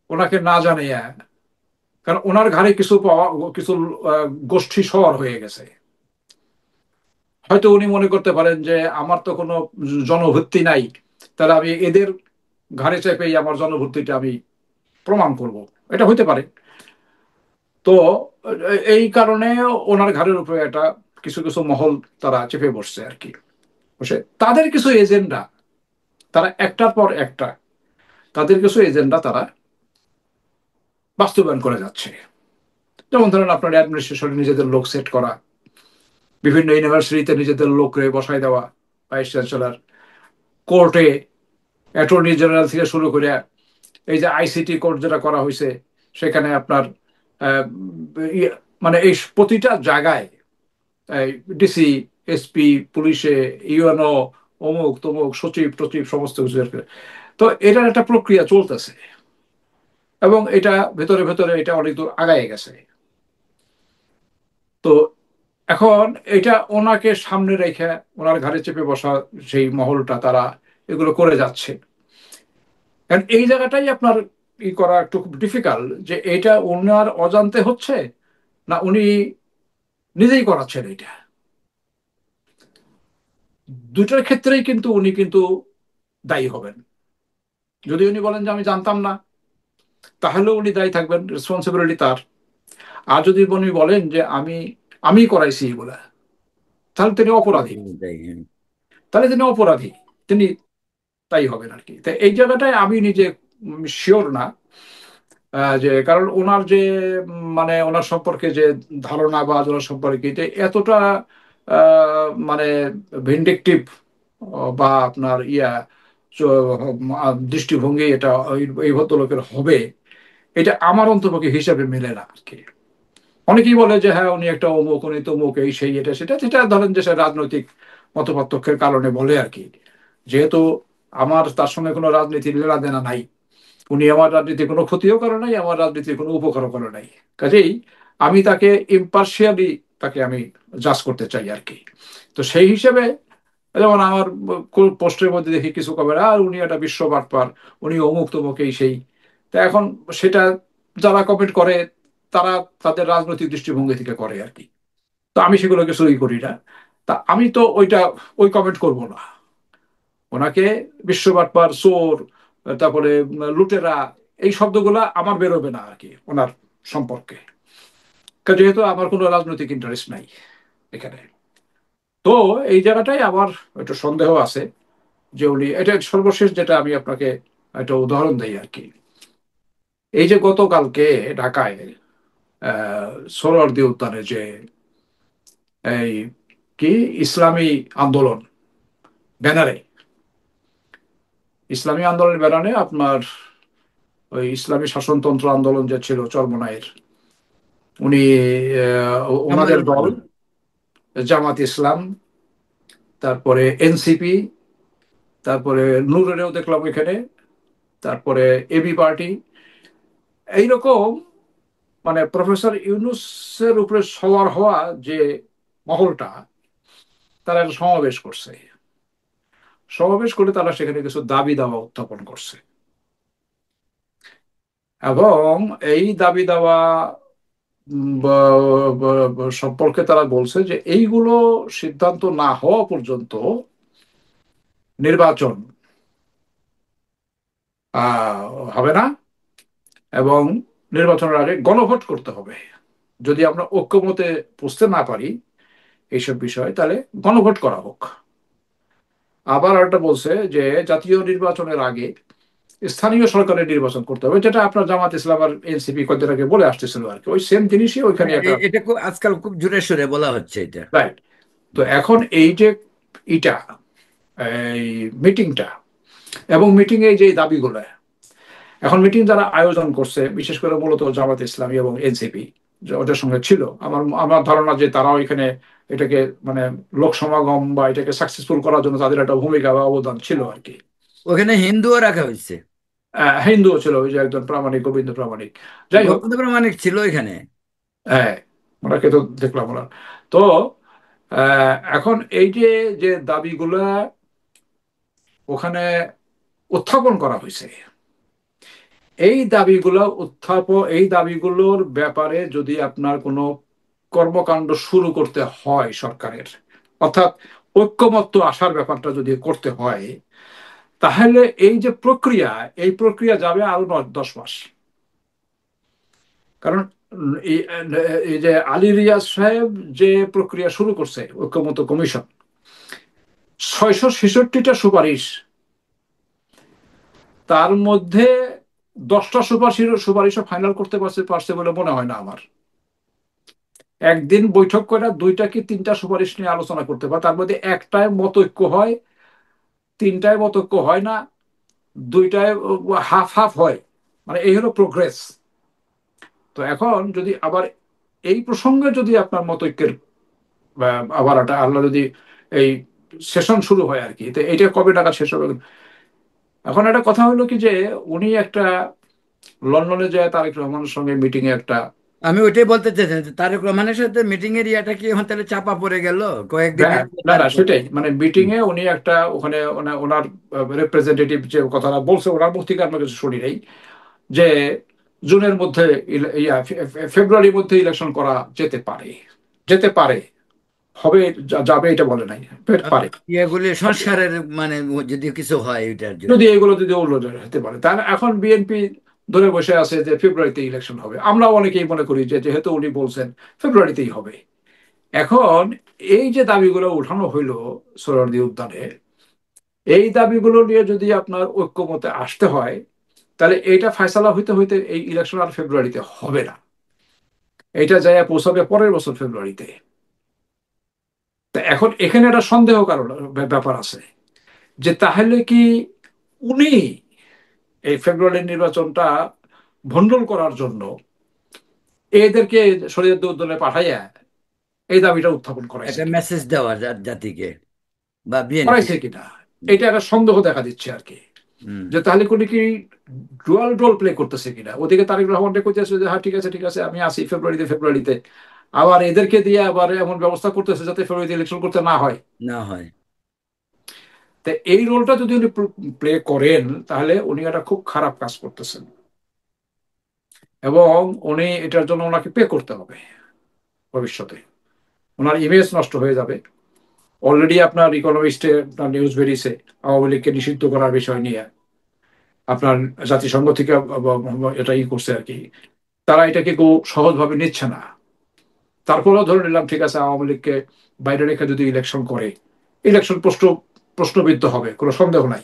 ওনাকে না জানিয়ে, কারণ ওনার ঘাড়ে কিছু গোষ্ঠী সওয়ার হয়ে গেছে। হয়তো উনি মনে করতে পারেন যে আমার তো কোনো জনভিত্তি নাই, তাহলে আমি এদের ঘাড়ে চেপেই আমার জনভিত্তিটা আমি প্রমাণ করব, এটা হইতে পারে। তো এই কারণে ওনার ঘাড়ের উপরে একটা কিছু কিছু মহল তারা চেপে বসছে আর কি, বসে তাদের কিছু এজেন্ডা, তারা একটার পর একটা তাদের কিছু এজেন্ডা তারা বাস্তবায়ন করে যাচ্ছে। যেমন ধরেন আপনার অ্যাডমিনিস্ট্রেশনে নিজেদের লোক সেট করা, বিভিন্ন ইউনিভার্সিটিতে নিজেদের লোকরে বসায় দেওয়া, ভাইস চ্যান্সেলর, কোর্টে অ্যাটর্নি জেনারেল থেকে শুরু করে, এই যে আইসিটি কোর্ট যেটা করা হয়েছে, সেখানে আপনার আহ, মানে এই প্রতিটা জায়গায় ডিসি, এসপি, পুলিশে, ইউএনও, অমুক তমুক, সচিব টচিব, সমস্ত কিছু আর কি। তো এটার একটা প্রক্রিয়া চলতেছে, এবং এটা ভেতরে ভেতরে এটা অনেক দূর আগায় গেছে। তো এখন এটা ওনাকে সামনে রেখে, ওনার ঘাড়ে চেপে বসা সেই মহলটা তারা এগুলো করে যাচ্ছে। কারণ এই জায়গাটাই আপনার করা একটু খুব ডিফিকাল্ট, যে এটা ওনার অজান্তে হচ্ছে, না উনি নিজেই করাচ্ছেন এটা। দুটার ক্ষেত্রেই কিন্তু উনি কিন্তু দায়ী হবেন। যদি উনি বলেন যে আমি জানতাম না, তাহলেও উনি দায়ী থাকবেন, রেসপন্সিবিলিটি তার। আর যদি উনি বলেন যে আমি করাইছি এগুলা, তাহলে তিনি অপরাধী। তাহলে তিনি অপরাধী, তিনি তাই হবেন আর কি। তাই এই জায়গাটায় আমি নিজে শিওর না, যে কারণ ওনার যে মানে ওনার সম্পর্কে যে ধারণা বা ওনার সম্পর্কে যে এতটা মানে ভিন্ডিকটিভ বা আপনার দৃষ্টিভঙ্গি এটা এই ভদ্রলোকের হবে, এটা আমার অন্তপক্ষে হিসাবে মেলে না আর কি। অনেকেই বলে যে হ্যাঁ উনি একটা অমুক, উনি তমুক, এই সেই এটা সেটা, যেটা ধরেন যে সে রাজনৈতিক মতপার্থক্যের কারণে বলে আর কি। যেহেতু আমার তার সঙ্গে কোনো রাজনীতির লেনাদেনা নাই, উনি আমার রাজনীতির কোনো ক্ষতিও করে নাই, আমার রাজনীতির কোনো উপকারও করে নাই, কাজেই আমি তাকে ইম্পার্শিয়ালি তাকে আমি জাজ করতে চাই আর কি। তো সেই হিসেবে, যেমন আমার পোস্টের মধ্যে দেখি কিছু কবে আর উনি একটা বিশ্ব বাটপার, উনি অমুক তমুক, এই সেই। তা এখন সেটা যারা কমেন্ট করে, তারা তাদের রাজনৈতিক দৃষ্টিভঙ্গি থেকে করে আর কি। তো আমি সেগুলো কিছুই করি না। তা আমি তো ওই কমেন্ট করব না। ওনাকে বিশ্ব বাটপার, চোর, তারপরে লুটেরা, এই শব্দগুলা আমার বেরোবে না আর কি ওনার সম্পর্কে, যেহেতু আমার কোনো রাজনৈতিক ইন্টারেস্ট নাই এখানে। তো এই জায়গাটাই আমার একটু সন্দেহ আছে যে উনি এটা সর্বশেষ যেটা আমি আপনাকে একটা উদাহরণ দেই আর কি। এই যে গতকালকে ঢাকায় আহ সোহরাওয়ার্দী উদ্যানে যে এই কি ইসলামী আন্দোলন ব্যানারে, ইসলামী আন্দোলনের ব্যানারে আপনার ওই ইসলামী শাসনতন্ত্র আন্দোলন যে ছিল চরমোনাইয়ের, উনি ওনাদের কামাল দল, জামাত ইসলাম, তারপরে এনসিপি, তারপরে নূরেরও দেখলাম এখানে, তারপরে এবি পার্টি, এইরকম মানে প্রফেসর ইউনূসের উপরে সওয়ার হওয়া যে মহলটা, তারা একটা সমাবেশ করছে। সমাবেশ করে তারা সেখানে কিছু দাবি দাওয়া উত্থাপন করছে, এবং এই দাবি দাওয়া সম্পর্কে তারা বলছে যে এইগুলো সিদ্ধান্ত না হওয়া পর্যন্ত নির্বাচন হবে না, এবং নির্বাচনের আগে গণভোট করতে হবে। যদি আমরা ঐক্যমতে বুঝতে না পারি এইসব বিষয়, তাহলে গণভোট করা হোক। আবার একটা বলছে যে জাতীয় নির্বাচনের আগে স্থানীয় সরকারের নির্বাচন করতে হবে, যেটা আপনার জামাত ইসলাম আর এনসিপি কয়েকদিন আগে বলে আসতেছিল আর কি, ওই সেম জিনিসই ওইখানে হ্যাঁ, একটা। এটা খুব আজকাল খুব জোরে সোরে বলা হচ্ছে এটা। রাইট। তো এখন এই যে ইটা এই মিটিংটা, এবং মিটিং এ যে দাবিগুলো, এখন মিটিং যারা আয়োজন করছে বিশেষ করে মূলত জামাত ইসলামী এবং এনসিপি ওদের সঙ্গে ছিল, আমার আমার ধারণা যে তারাও এখানে এটাকে মানে লোক সমাগম বা এটাকে সাকসেসফুল করার জন্য তাদের একটা ভূমিকা বা অবদান ছিল আর কি। ওখানে হিন্দুও রাখা হয়েছে। হিন্দুও ছিল, ওই যে একজন প্রামাণিক, গোবিন্দ প্রামাণিক। যাই হোক, গোবিন্দ প্রামাণিক ছিল এখানে। হ্যাঁ, ওনাকে তো দেখলাম ওনার। তো এখন এই যে যে দাবিগুলা ওখানে উত্থাপন করা হয়েছে, এই দাবিগুলোর ব্যাপারে যদি আপনার কোনো কর্মকাণ্ড শুরু করতে হয় সরকারের, অর্থাৎ ঐক্যমত্য আসার ব্যাপারটা যদি করতে হয়, তাহলে এই যে প্রক্রিয়া, এই প্রক্রিয়া যাবে আরো 10 মাস। কারণ এই এই যে আলী রিয়াজ সাহেব যে প্রক্রিয়া শুরু করছে ঐক্যমত্য কমিশন, 666টা সুপারিশ, তার মধ্যে 10টা সুপারিশও ফাইনাল করতে পারছে পারছে বলে মনে হয় না আমার। একদিন বৈঠক করে 2টা কি 3টা সুপারিশ নিয়ে আলোচনা করতে পারে, তার মধ্যে একটায় মতৈক্য হয়, 3টায় মতৈক্য হয় না, 2টায় হাফ হাফ হয়। মানে এই হলো প্রোগ্রেস। তো এখন যদি আবার এই প্রসঙ্গে যদি আপনার মতৈক্যের আবার একটা আল্লাহ যদি এই সেশন শুরু হয় আর কি, তো এইটা কবে নাগাদ শেষ হবে? এখন একটা কথা হলো কি যে উনি একটা লন্ডনে যায় তারেক রহমানের সঙ্গে মিটিং এ একটা, আমি ওইটাই বলতে চাইছি যে তারেক রহমানের সাথে মিটিং এর ইয়াটা কি এখন তাহলে চাপা পড়ে গেল কয়েকদিনের না না তারপর? সেটাই, মানে মিটিং হুম। এ উনি একটা ওখানে ওনার রিপ্রেজেন্টেটিভ যে কথাটা বলছে ওনার মুখ থেকে আমরা কিছু শুনি নাই, যে জুনের মধ্যে ফেব্রুয়ারির মধ্যে ইলেকশন করা যেতে পারে, যেতে পারে, হবে, যাবে এটা বলে নাই, পারে। ইয়েগুলি সংস্কারের মানে যদি কিছু হয় এটার জন্য। যদি এগুলো যদি উল্টোটা হতে পারে, তাহলে এখন বিএনপি ধরে বসে আছে যে ফেব্রুয়ারিতে ইলেকশন হবে। আমরা অনেকেই মনে করি যে যেহেতু উনি বলছেন ফেব্রুয়ারিতেই হবে। এখন এই যে দাবিগুলো উঠানো হইলো সোহরাওয়ার্দী উদ্যানে, এই দাবিগুলো নিয়ে যদি আপনার ঐক্যমতে আসতে হয়, তাহলে এইটা ফয়সালা হইতে হইতে এই ইলেকশন আর ফেব্রুয়ারিতে হবে না, এইটা যায় পৌঁছাবে পরের বছর ফেব্রুয়ারিতে। তা এখন এখানে একটা সন্দেহ কারণ ব্যাপার আছে, যে তাহলে কি উনি এই ফেব্রুয়ারির নির্বাচনটা ভন্ডুল করার জন্য এদেরকে শরীয়ত উদ্যানে পাঠাইয়া এই দাবিটা উত্থাপন করাইছে একটা কিনা, মেসেজ দেওয়া জাতিকে বা বিএনপি। করাইছে কিনা, এটা একটা সন্দেহ দেখা দিচ্ছে আর কি। হুম। যে তাহলে কোন কি ডুয়াল রোল প্লে করতেছে কিনা, ওদিকে তারেক রহমান কইতেছে যে হ্যাঁ ঠিক আছে ঠিক আছে আমি আসি ফেব্রুয়ারিতে ফেব্রুয়ারিতে, আবার এদেরকে দিয়ে আবার এমন ব্যবস্থা করতেছে যাতে ফেব্রুয়ারিতে ইলেকশন করতে না হয়। না হয়। তো এই রোলটা যদি উনি প্লে করেন, তাহলে উনি একটা খুব খারাপ কাজ করতেছেন, এবং উনি এটার জন্য ওনাকে পে করতে হবে ভবিষ্যতে। ওনার ইমেজ নষ্ট হয়ে যাবে। অলরেডি আপনার ইকোনমিস্টে আপনার নিউজ বেরিয়েছে আওয়ামী লীগকে নিষিদ্ধ করার বিষয় নিয়ে, আপনার জাতিসংঘ থেকে এটা করছে আর কি। তারা এটাকে খুব সহজভাবে নিচ্ছে না। তারপরেও ধরে নিলাম ঠিক আছে, আওয়ামী লীগকে বাইরে রেখে যদি ইলেকশন করে, ইলেকশন প্রশ্নবিদ্ধ হবে, কোনো সন্দেহ নাই।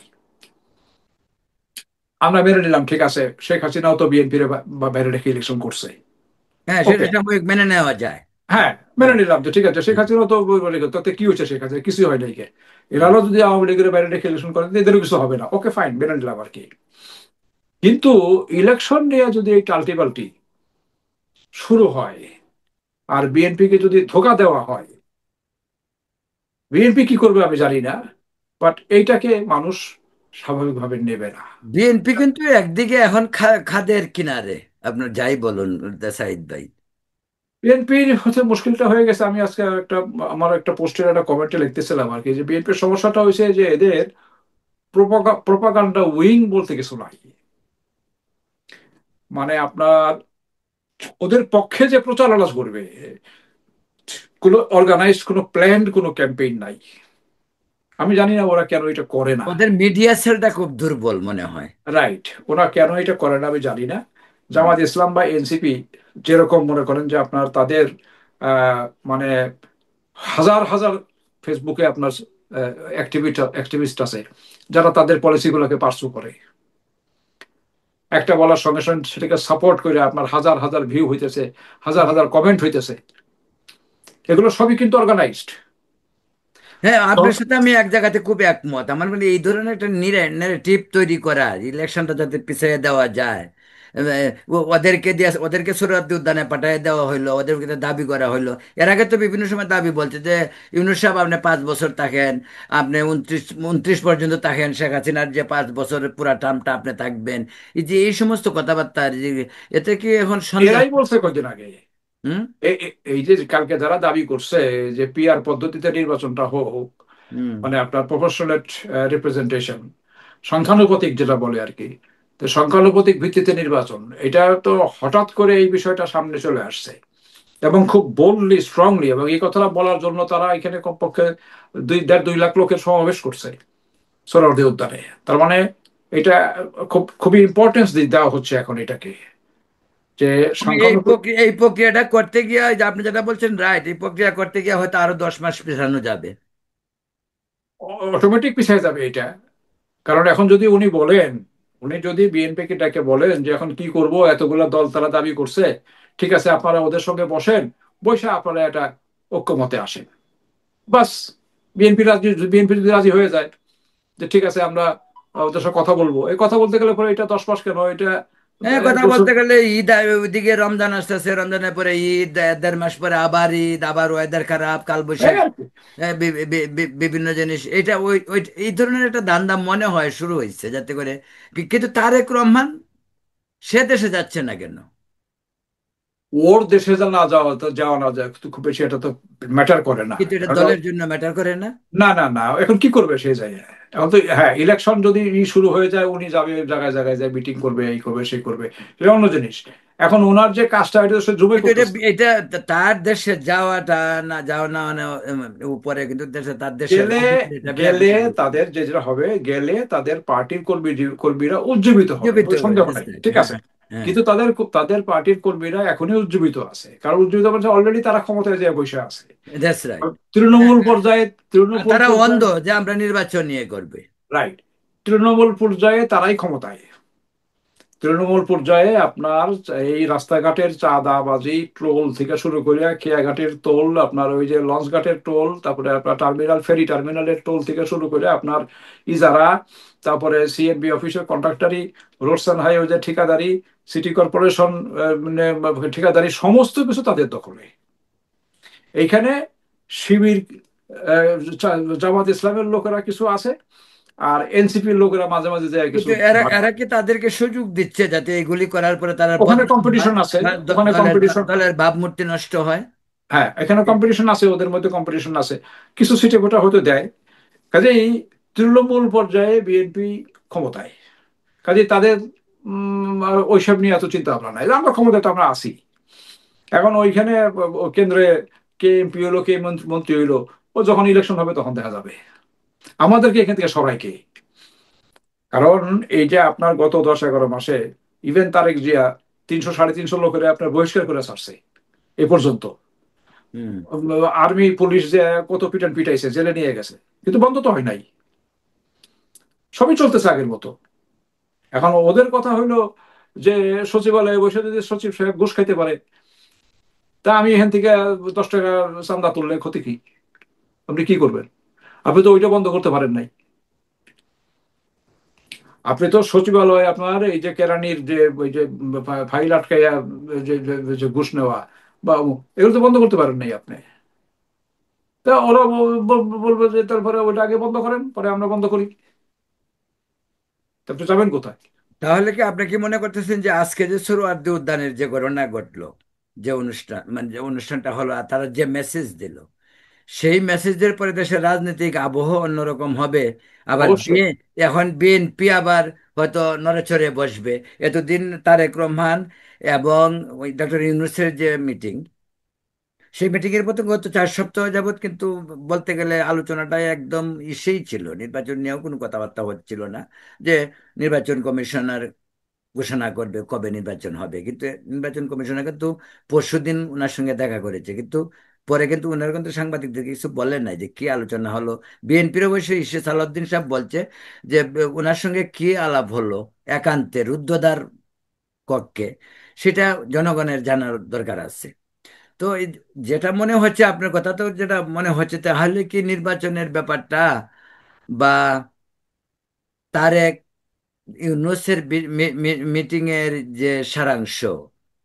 আমরা মেনে নিলাম ঠিক আছে, শেখ হাসিনাও তো বিএনপির বাইরে রেখে ইলেকশন করছে, হ্যাঁ, সেটা ওকে, সাময়িক মেনে নেওয়া যায়। হ্যাঁ মেনে হ্যাঁ। নিলাম যে ঠিক আছে শেখ হুম। হাসিনা তো বলে গেল, তাতে কি হয়েছে, শেখ হাসিনা কিছুই হয় নাই কে, হুম। এরাও যদি আওয়ামী লীগের বাইরে রেখে ইলেকশন করেন এদেরও কিছু হবে না, ওকে ফাইন, মেনে নিলাম আর কি। কিন্তু ইলেকশন নিয়ে যদি এই টাল্টি পাল্টি শুরু হয়, আর বিএনপি কে যদি ধোকা দেওয়া হয়, বিএনপি কি করবে আমি জানি না, বাট এইটাকে মানুষ স্বাভাবিকভাবে নেবে না। বিএনপি কিন্তু একদিকে এখন খাদের কিনারে, আপনার যাই বলুন সাইদ ভাই। বিএনপির হচ্ছে মুশকিলটা হয়ে গেছে, আমি আজকে একটা আমার একটা পোস্টের একটা কমেন্টে লিখতেছিলাম আর কি, যে বিএনপির সমস্যাটা হয়েছে যে এদের প্রোপাগান্ডা উইং বলতে কিছু নাই। মানে আপনার ওদের পক্ষে যে প্রচারণা করবে, কোনো অর্গানাইজড কোনো প্ল্যান্ড কোনো ক্যাম্পেইন নাই। আমি জানি না ওরা কেন এটা করে না। ওদের মিডিয়া সেলটা খুব দুর্বল মনে হয়। রাইট, ওরা কেন এটা করে না আমি জানি না। হুম। জামাত ইসলাম বা এনসিপি যেরকম মনে করেন যে আপনার তাদের আহ, মানে হাজার হাজার ফেসবুকে আপনার অ্যাক্টিভিস্ট আছে যারা তাদের পলিসিগুলোকে পার্সু করে, একটা বলার সঙ্গে সঙ্গে সেটাকে সাপোর্ট করে আপনার হাজার হাজার ভিউ হইতেছে, হাজার হাজার কমেন্ট হইতেছে, এগুলো সবই কিন্তু অর্গানাইজড। হ্যাঁ, তো আপনার সাথে আমি এক জায়গাতে খুব একমত। আমার মানে এই ধরনের একটা ন্যারেটিভ তৈরি করা, ইলেকশনটা যাতে পিছিয়ে দেওয়া যায়, ওদেরকে দিয়ে ওদেরকে সোহরাওয়ার্দী উদ্যানে পাঠিয়ে দেওয়া হইলো, ওদেরকে তো দাবি করা হইলো। এর আগে তো বিভিন্ন সময় দাবি বলছে যে ইউনূস সাহেব আপনি 5 বছর থাকেন, আপনি 29 পর্যন্ত থাকেন, শেখ হাসিনার যে 5 বছর পুরা টার্মটা আপনি থাকবেন। এই যে এই সমস্ত কথাবার্তা, এতে কি এখন সন্দেহ? এরাই বলছে কয়দিন আগে, হুম। এই যে কালকে যারা দাবি করছে যে পিআর পদ্ধতিতে নির্বাচনটা হোক, হুম। মানে আপনার প্রপোর্শনাল রিপ্রেজেন্টেশন, সংখ্যানুপাতিক যেটা বলে আর কি, তো সংখ্যানুপাতিক ভিত্তিতে নির্বাচন, এটা তো হঠাৎ করে এই বিষয়টা সামনে চলে আসছে এবং খুব বোল্ডলি স্ট্রংলি, এবং এই কথাটা বলার জন্য তারা এখানে কমপক্ষে 2.5-2 লাখ লোকের সমাবেশ করছে সোহরাওয়ার্দী উদ্যানে। তার মানে এটা খুবই ইম্পর্টেন্স দেওয়া হচ্ছে এখন এটাকে, যে সংখ্যানুপাতিক। এই প্রক্রিয়াটা করতে গিয়ে ওই যে আপনি যেটা বলছেন রাইট, এই প্রক্রিয়া করতে গিয়ে হয়তো আরো 10 মাস পেছানো যাবে। অটোমেটিক পিছিয়ে যাবে এটা। কারণ এখন যদি উনি বলেন, উনি যদি বিএনপি কে ডাকে বলেন যে এখন কি করব, এতগুলা দল তারা দাবি করছে, ঠিক আছে আপনারা ওদের সঙ্গে বসেন, বসে আপনারা এটা ঐক্যমতে আসেন, বাস। বিএনপি যদি রাজি হয়ে যায় যে ঠিক আছে আমরা ওদের সঙ্গে কথা বলবো, এই কথা বলতে গেলে পরে এটা 10 মাস কেন, এটা হ্যাঁ, এক কথা বছর। বলতে গেলে ঈদ ওইদিকে রমজান আসতেছে, রমজানের পরে ঈদ, 1.5 মাস পরে আবার ঈদ, আবার ওয়েদার খারাপ, এই কালবৈশাখী, আর কি। বিভিন্ন জিনিস, এটা ওই ওই এই ধরনের একটা ধান্দা মনে হয় শুরু হয়েছে, যাতে করে কিন্তু তারেক রহমান সে দেশে যাচ্ছে না কেন? ওর দেশে যা না যাওয়া, তো যাওয়া না যায় তো খুব বেশি এটা তো ম্যাটার করে না। কিন্তু এটা দলের জন্য ম্যাটার করে না। না না না, এখন কি করবে সেই জায়গায়? এখন তো হ্যাঁ, ইলেকশন যদি শুরু হয়ে যায়, উনি যাবে জায়গায় জায়গায় যায়, মিটিং করবে, এই করবে সেই করবে, এটা অন্য জিনিস। এখন ওনার যে কাজটা, এটা তো সে জুমে কিন্তু এটা করতেছে। এটা তার দেশে যাওয়াটা, না যাওয়া না মানে উপরে, কিন্তু দেশে তার দেশের গেলে রাজনীতির এটা বিরাট গেলে একটা বিষয়। তাদের যে যেটা হবে, গেলে তাদের পার্টির কর্মীরা উজ্জীবিত হবে, জীবিত কোনো হবে, সন্দেহ that's নাই, right, ঠিক হ্যাঁ। আছে। হ্যাঁ। কিন্তু তাদের পার্টির কর্মীরা এখনই উজ্জীবিত আছে, কারণ উজ্জীবিত মানে অলরেডি তারা ক্ষমতায় যে বসে আছে। That's right. তৃণমূল পর্যায়ে তৃণমূল তারা অন্ধ পর্যায়ে যে আমরা নির্বাচন নিয়ে করবে। রাইট, তৃণমূল পর্যায়ে তারাই ক্ষমতায়। তৃণমূল পর্যায়ে আপনার এই রাস্তাঘাটের চাঁদাবাজি টোল থেকে শুরু করে, খেয়াঘাটের টোল, আপনার ওই যে লঞ্চ ঘাটের টোল, তারপরে আপনার ফেরি টার্মিনালের টোল থেকে শুরু করে আপনার ইজারা, তারপরে সিএনবি অফিসের কন্ট্রাক্টারি, রোডস অ্যান্ড হাইওয়ে ঠিকাদারি, সিটি কর্পোরেশন মানে ঠিকাদারি, সমস্ত কিছু তাদের দখলে। এইখানে শিবির, জামাত ইসলামের লোকেরা কিছু আছে, আর এনসিপির লোকেরা মাঝে মাঝে যায় কিছু কিন্তু এরা ভাগ এরা করে। কি তাদেরকে সুযোগ দিচ্ছে যাতে এগুলি করার পরে তারা ওখানে বদনাম হয়, কম্পিটিশন আছে, ওখানে দলের কম্পিটিশন। দলের ভাবমূর্তি নষ্ট হয়? হ্যাঁ, এখানে কম্পিটিশন আছে, ওদের মধ্যে কম্পিটিশন আছে, কিছু সিটে গোটা হতে দেয়। কাজেই তৃণমূল পর্যায়ে বিএনপি ক্ষমতায়, কাজেই তাদের ওইসব নিয়ে এত চিন্তা ভাবনা নাই, আমরা ক্ষমতায় তো আমরা আছি। এখন ওইখানে কেন্দ্রে কে এমপি হইলো, কে মন্ত্রী হইলো, ও যখন ইলেকশন হবে তখন দেখা যাবে। আমাদেরকে এখান থেকে সবাইকে, কারণ এই যে আপনার গত 10-11 মাসে ইভেন তারেক জিয়া 300-350 লোকের আপনার বহিষ্কার করে ছাড়ছে এ পর্যন্ত। হুম। আর্মি পুলিশ যে কত পিটাইছে, জেলে নিয়ে গেছে, কিন্তু বন্ধ তো হয় নাই, সবই চলতেছে আগের মতো। এখন ওদের কথা হইলো যে সচিবালয়ে বসে যদি সচিব সাহেব ঘুষ খাইতে পারে, তা আমি এখান থেকে 10 টাকা চান্দা তুললে ক্ষতি কি? আপনি কি করবেন? আপনি তো ওইটা বন্ধ করতে পারেন নাই। আপনি তো সচিবালয়ে আপনার এই যে কেরানির যে ওই যে ফাইল আটকাইয়া যে ঘুষ নেওয়া বা এগুলো তো বন্ধ করতে পারেন নাই আপনি। তা ওরা বলবে যে তারপরে ওইটা আগে বন্ধ করেন, পরে আমরা বন্ধ করি, তারপরে যাবেন কোথায়? তাহলে কি আপনি কি মনে করতেছেন যে আজকে যে সোহরাওয়ার্দী উদ্যানের যে ঘটনা ঘটলো, যে অনুষ্ঠান মানে যে অনুষ্ঠানটা হলো, আর তারা যে মেসেজ দিল, সেই মেসেজের পরে দেশের রাজনৈতিক আবহ অন্যরকম হবে? আবার অবশ্যই। এখন বিএনপি আবার হয়তো নড়েচড়ে বসবে। এতদিন তারেক রহমান এবং ওই ডক্টর ইউনূসের যে মিটিং, সেই মিটিং এর প্রতি গত 4 সপ্তাহ যাবত কিন্তু বলতে গেলে আলোচনাটাই একদম ইসেই ছিল, নির্বাচন নিয়েও কোনো কথাবার্তা হচ্ছিল না। যে নির্বাচন কমিশনার ঘোষণা করবে কবে নির্বাচন হবে, কিন্তু নির্বাচন কমিশনার কিন্তু পরশুদিন ওনার সঙ্গে দেখা করেছে, কিন্তু পরে কিন্তু ওনার কিন্তু সাংবাদিকদের কিছু বলেন নাই যে কি আলোচনা হলো। বিএনপির অবশ্যই ইসে সালাউদ্দিন সাহেব বলছে যে ওনার সঙ্গে কি আলাপ হলো একান্তে রুদ্ধদ্বার কক্ষে, সেটা জনগণের জানার দরকার আছে। তো যেটা মনে হচ্ছে আপনার কথা, তো যেটা মনে হচ্ছে তাহলে কি নির্বাচনের ব্যাপারটা বা তারেক ইউনূসের মিটিং এর যে সারাংশ,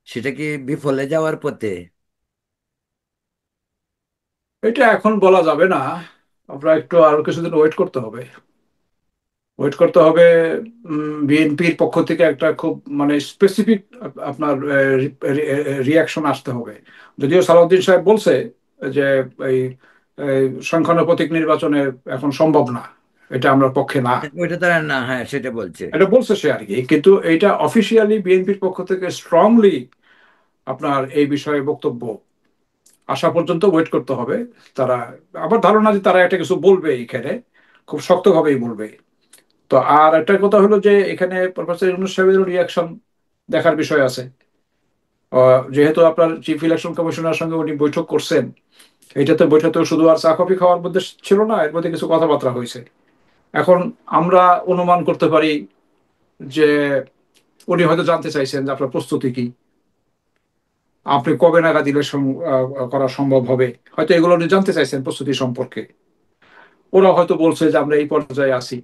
সেটা কি বিফলে যাওয়ার পথে? এটা এখন বলা যাবে না। আমরা একটু আরো কিছুদিন ওয়েট করতে হবে। ওয়েট করতে হবে। বিএনপির পক্ষ থেকে একটা খুব মানে স্পেসিফিক আপনার রিয়াকশন আসতে হবে। যদিও সালাউদ্দিন সাহেব বলছে যে এই এই সংখ্যানুপাতিক নির্বাচনে এখন সম্ভব না, এটা আমরা পক্ষে না। ওইটা তারা না, হ্যাঁ সেটা বলছে। এটা বলছে সে আর কি, কিন্তু এইটা অফিসিয়ালি বিএনপির পক্ষ থেকে স্ট্রংলি আপনার এই বিষয়ে বক্তব্য আসা পর্যন্ত ওয়েট করতে হবে। তারা, আমার ধারণা যে তারা একটা কিছু বলবে এখানে, খুব শক্তভাবেই বলবে। তো আর একটা কথা হলো যে এখানে প্রফেসর ইউনূস সাহেবের রিয়াকশন দেখার বিষয় আছে। যেহেতু আপনার চিফ ইলেকশন কমিশনার সঙ্গে উনি বৈঠক করছেন, এইটাতে বৈঠকে শুধু আর চা কফি খাওয়ার মধ্যে ছিল না, এর মধ্যে কিছু কথাবার্তা হয়েছে। এখন আমরা অনুমান করতে পারি যে উনি হয়তো জানতে চাইছেন যে আপনার প্রস্তুতি কি, আপনি কবে নাগাদ ইলেকশন করা সম্ভব হবে। হয়তো এগুলো উনি জানতে চাইছেন প্রস্তুতি সম্পর্কে। ওরা হয়তো বলছে যে আমরা এই পর্যায়ে আছি,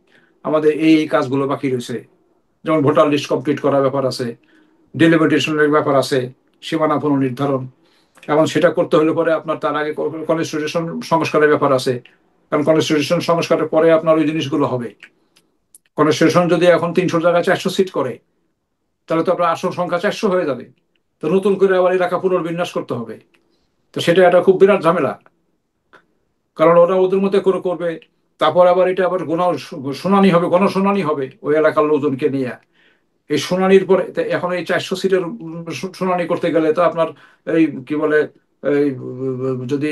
আমাদের এই কাজগুলো বাকি রয়েছে, যেমন ভোটার লিস্ট কমপ্লিট করার ব্যাপার আছে, ডিলিমিটেশনের ব্যাপার আছে, সীমানা পুনর্নির্ধারণ। এবং সেটা করতে হলে পরে আপনার তার আগে কনস্টিটিউশন সংস্কারের ব্যাপার আছে, কারণ কনস্টিটিউশন সংস্কারের পরে আপনার ওই জিনিসগুলো হবে। কনস্টিটিউশন যদি এখন 300 জায়গায় 400 সিট করে, তাহলে তো আপনার আসন সংখ্যা 400 হয়ে যাবে। তো নতুন করে আবার এলাকা পুনর্বিন্যাস করতে হবে। তো সেটা একটা খুব বিরাট ঝামেলা, কারণ ওরা ওদের মধ্যে করে করবে। তারপর আবার এটা আবার শুনানি হবে, গণশুনানি হবে ওই এলাকার লোকজনকে নিয়ে। এই শুনানির পরে এখন এই 400 সিটের শুনানি করতে গেলে তো আপনার এই কি বলে, এই যদি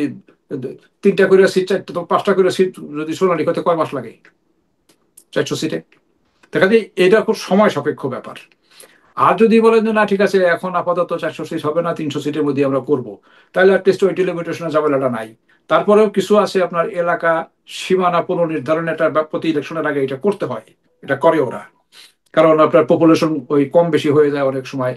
3টা করে সিট, 4টা তো 5টা করে সিট যদি শুনানি করতে কয় মাস লাগে 400 সিটে? দেখা যায় এটা খুব সময় সাপেক্ষ ব্যাপার। আর যদি বলেন যে না ঠিক আছে এখন আপাতত 400 সিট হবে না, 300 সিটের মধ্যে আমরা করব, তাহলে অ্যাটলিস্ট ওই ডেলিমিটেশনের ঝামেলাটা নাই। তারপরেও কিছু আছে আপনার এলাকা সীমানা পুনর্নির্ধারণ, এটা প্রতি ইলেকশনের আগে এটা করতে হয়। এটা করে ওরা, কারণ আপনার পপুলেশন ওই কম বেশি হয়ে যায় অনেক সময়।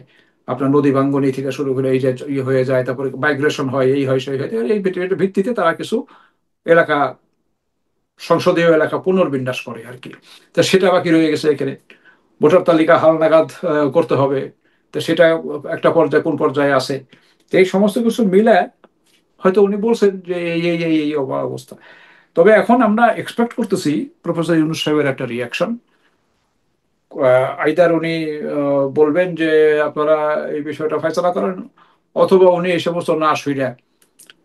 আপনার নদী ভাঙ্গনি থেকে শুরু করে এই যে ইয়ে হয়ে যায়, তারপরে মাইগ্রেশন হয়, এই হয় সেই হয়, এই ভিত্তিতে তারা কিছু এলাকা, সংসদীয় এলাকা পুনর্বিন্যাস করে আর কি। তা সেটা বাকি রয়ে গেছে এখানে। ভোটার তালিকা হালনাগাদ করতে হবে। তো সেটা একটা পর্যায়ে, কোন পর্যায়ে আছে। তো এই সমস্ত কিছু মিলে হয়তো উনি বলছেন যে এই অবস্থা। তবে এখন আমরা এক্সপেক্ট করতেছি প্রফেসর ইউনূস সাহেবের একটা রিয়াকশন। আইদার উনি বলবেন যে আপনারা এই বিষয়টা ফয়সালা করেন, অথবা উনি এই সমস্ত না শুইরা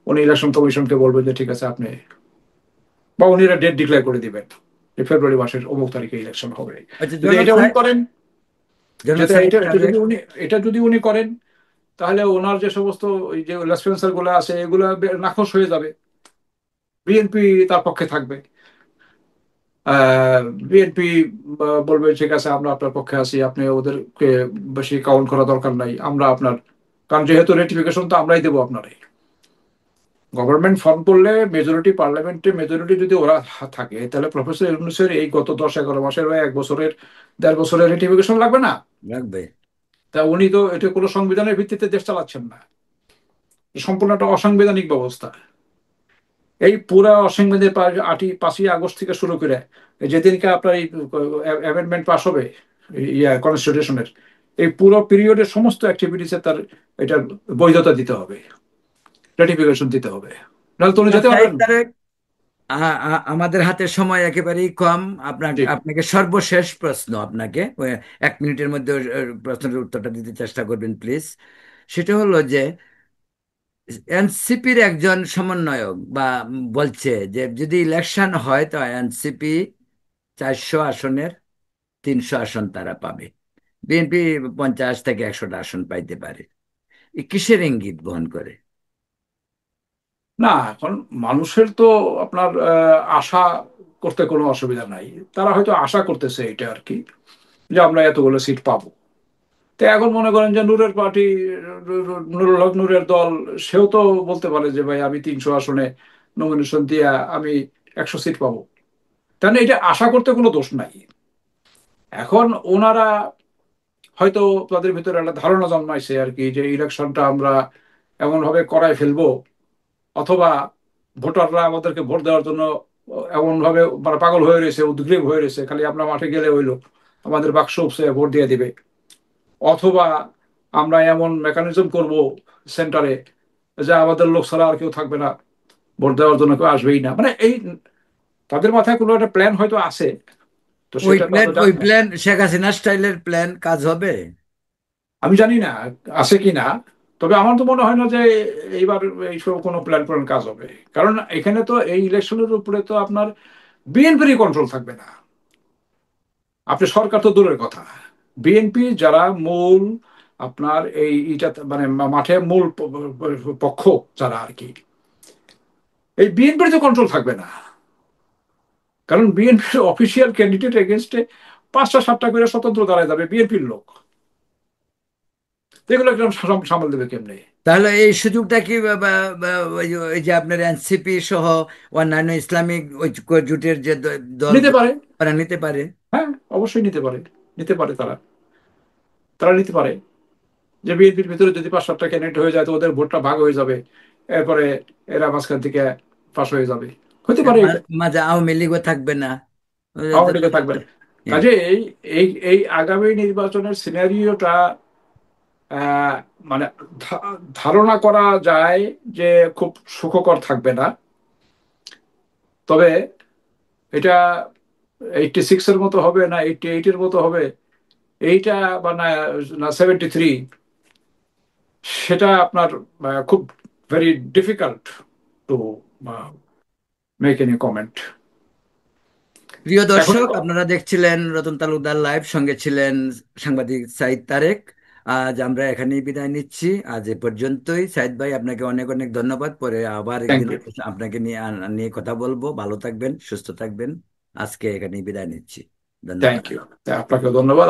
উনি ইলেকশন কমিশনকে বলবেন যে ঠিক আছে আপনি, বা উনি ডেট ডিক্লেয়ার করে দিবেন যে ফেব্রুয়ারি মাসের অমুক তারিখে ইলেকশন হবে। আচ্ছা, যদি জনাব এটা উনি সাহেব, করেন, জনাব যেটা সাহেব এটা এটা তাহলে, যদি উনি এটা যদি উনি করেন, তাহলে ওনার যে সমস্ত ওই যে লেসপেন্সার গুলো আছে এগুলো নাকচ হয়ে যাবে। বিএনপি তার পক্ষে থাকবে। বিএনপি বলবে ঠিক আছে আমরা আপনার পক্ষে আছি, আপনি ওদেরকে বেশি কাউন্ট করা দরকার নাই, আমরা আপনার, কারণ যেহেতু রেটিফিকেশন তো আমরাই দেবো আপনারে। গভর্নমেন্ট ফর্ম করলে মেজরিটি, পার্লামেন্টে মেজরিটি যদি ওরা থাকে, তাহলে প্রফেসর ইউনূসের এই গত 10-11 মাসের বা 1 বছরের, 1.5 বছরের রেটিফিকেশন লাগবে না। রাখবে। তা উনি তো এটা কোনো সংবিধানের ভিত্তিতে দেশ চালাচ্ছেন না, সম্পূর্ণ একটা অসাংবিধানিক ব্যবস্থা। এই পুরা অসাংবিধানিক 5ই আগস্ট থেকে শুরু করে যেদিনকে আপনার এই অ্যামেন্ডমেন্ট পাস হবে কনস্টিটিউশনের, এই পুরো পিরিয়ডের সমস্ত অ্যাক্টিভিটিসে তার এটার বৈধতা দিতে হবে, রেটিফিকেশন দিতে হবে, নাহলে তো উনি জনাব যেতে সাহেব পারবেন না। তারেক, আমাদের হাতে সময় একেবারেই কম। আপনাকে ঠিক। আপনাকে সর্বশেষ প্রশ্ন, আপনাকে ওই 1 মিনিটের মধ্যে ওই প্রশ্নের উত্তরটা দিতে চেষ্টা করবেন প্লিজ। সেটা হলো যে এনসিপির একজন সমন্বয়ক বলছে যে যদি ইলেকশন হয় তো এনসিপি 400 আসনের 300 আসন তারা পাবে, বিএনপি 50 থেকে 100টা আসন পাইতে পারে। এ কিসের ইঙ্গিত বহন করে? না, এখন মানুষের তো আপনার আশা করতে কোনো অসুবিধা নাই। তারা হয়তো আশা করতেছে এটা আর কি, যে আমরা এতগুলো সিট পাবো। তো এখন মনে করেন যে নূরের পার্টি, নুরুল হক নূরের দল, সেও তো বলতে পারে যে ভাই আমি 300 আসনে নমিনেশন দিয়া আমি 100 সিট পাবো। তাহলে এটা আশা করতে কোনো দোষ নাই। এখন ওনারা হয়তো তাদের ভিতরে একটা ধারণা জন্মাইছে আর কি, যে ইলেকশনটা আমরা এমন ভাবে করায় ফেলবো, অথবা ভোটাররা আমাদেরকে ভোট দেওয়ার জন্য এমন ভাবে মানে পাগল হয়ে রয়েছে, উদ্গ্রীব হয়ে রয়েছে, খালি আমরা মাঠে গেলে হইলো আমাদের বাক্স উপসে ভোট দিয়ে দিবে, অথবা আমরা এমন মেকানিজম করব সেন্টারে যে আমাদের লোক ছাড়া আর কেউ থাকবে না, ভোট দেওয়ার জন্য কেউ আসবেই না। মানে এই তাদের মাথায় কোনো একটা প্ল্যান হয়তো আছে, তো ওই সেটা তো প্ল্যান, আমরা ওই জানি না। প্ল্যান শেখ হাসিনা স্টাইলের প্ল্যান কাজ হবে? আমি জানি না আছে কি না, তবে আমার তো মনে হয় না যে এইবার এইসব কোনো প্ল্যান প্ল্যান কাজ হবে। কারণ এখানে তো এই ইলেকশনের উপরে তো আপনার বিএনপিরই কন্ট্রোল থাকবে না, আপনি সরকার তো দূরের কথা, বিএনপি যারা মূল আপনার এই ইটা মানে মাঠে মূল পক্ষ যারা আর কি, এই বিএনপির তো কন্ট্রোল থাকবে না। কারণ বিএনপির অফিসিয়াল ক্যান্ডিডেট এগেনস্টে 5টা 7টা করে স্বতন্ত্র দাঁড়ায় যাবে বিএনপির লোক, এগুলো একদম সামাল দেবে কেমনে? তাহলে এই সুযোগটা কি ওই যে আপনার এনসিপি সহ অন্যান্য ইসলামিক ওই জোটের যে নিতে দলগুলো পারে। তারা নিতে পারে? হ্যাঁ, অবশ্যই নিতে পারে, নিতে পারে তারা, তারা নিতে পারে যে বিএনপির ভিতরে যদি 5 7টা ক্যান্ডিডেট হয়ে যায় তো ওদের ভোটটা ভাগ হয়ে যাবে, এরপরে এরা মাঝখান থেকে পাশ হয়ে যাবে, হতে পারে এটা। মাঝে আওয়ামী লীগও থাকবে না। আওয়ামী লীগে থাকবে না। কাজে এই এই এই আগামী নির্বাচনের সিনারিওটা আহ, মানে ধারণা করা যায় যে খুব সুখকর থাকবে না। তবে এটা 86-এর মতো হবে না 88-এর মতো হবে, এইটা বা না, না 73, সেটা আপনার খুব very difficult to make any comment প্রিয় এখন। দর্শক, আপনারা দেখছিলেন রতন তালুকদার লাইভ, সঙ্গে ছিলেন সাংবাদিক সাইদ তারেক। আজ আমরা এখানেই বিদায় নিচ্ছি, আজ এ পর্যন্তই। সাইদ ভাই, আপনাকে অনেক অনেক ধন্যবাদ। পরে আবার থ্যাংক একদিন ইউ। আপনাকে নিয়ে নিয়ে কথা বলবো। ভালো থাকবেন, সুস্থ থাকবেন। আজকে এখানেই বিদায় নিচ্ছি। থ্যাংক ধন্যবাদ। ইউ। আপনাকে ধন্যবাদ।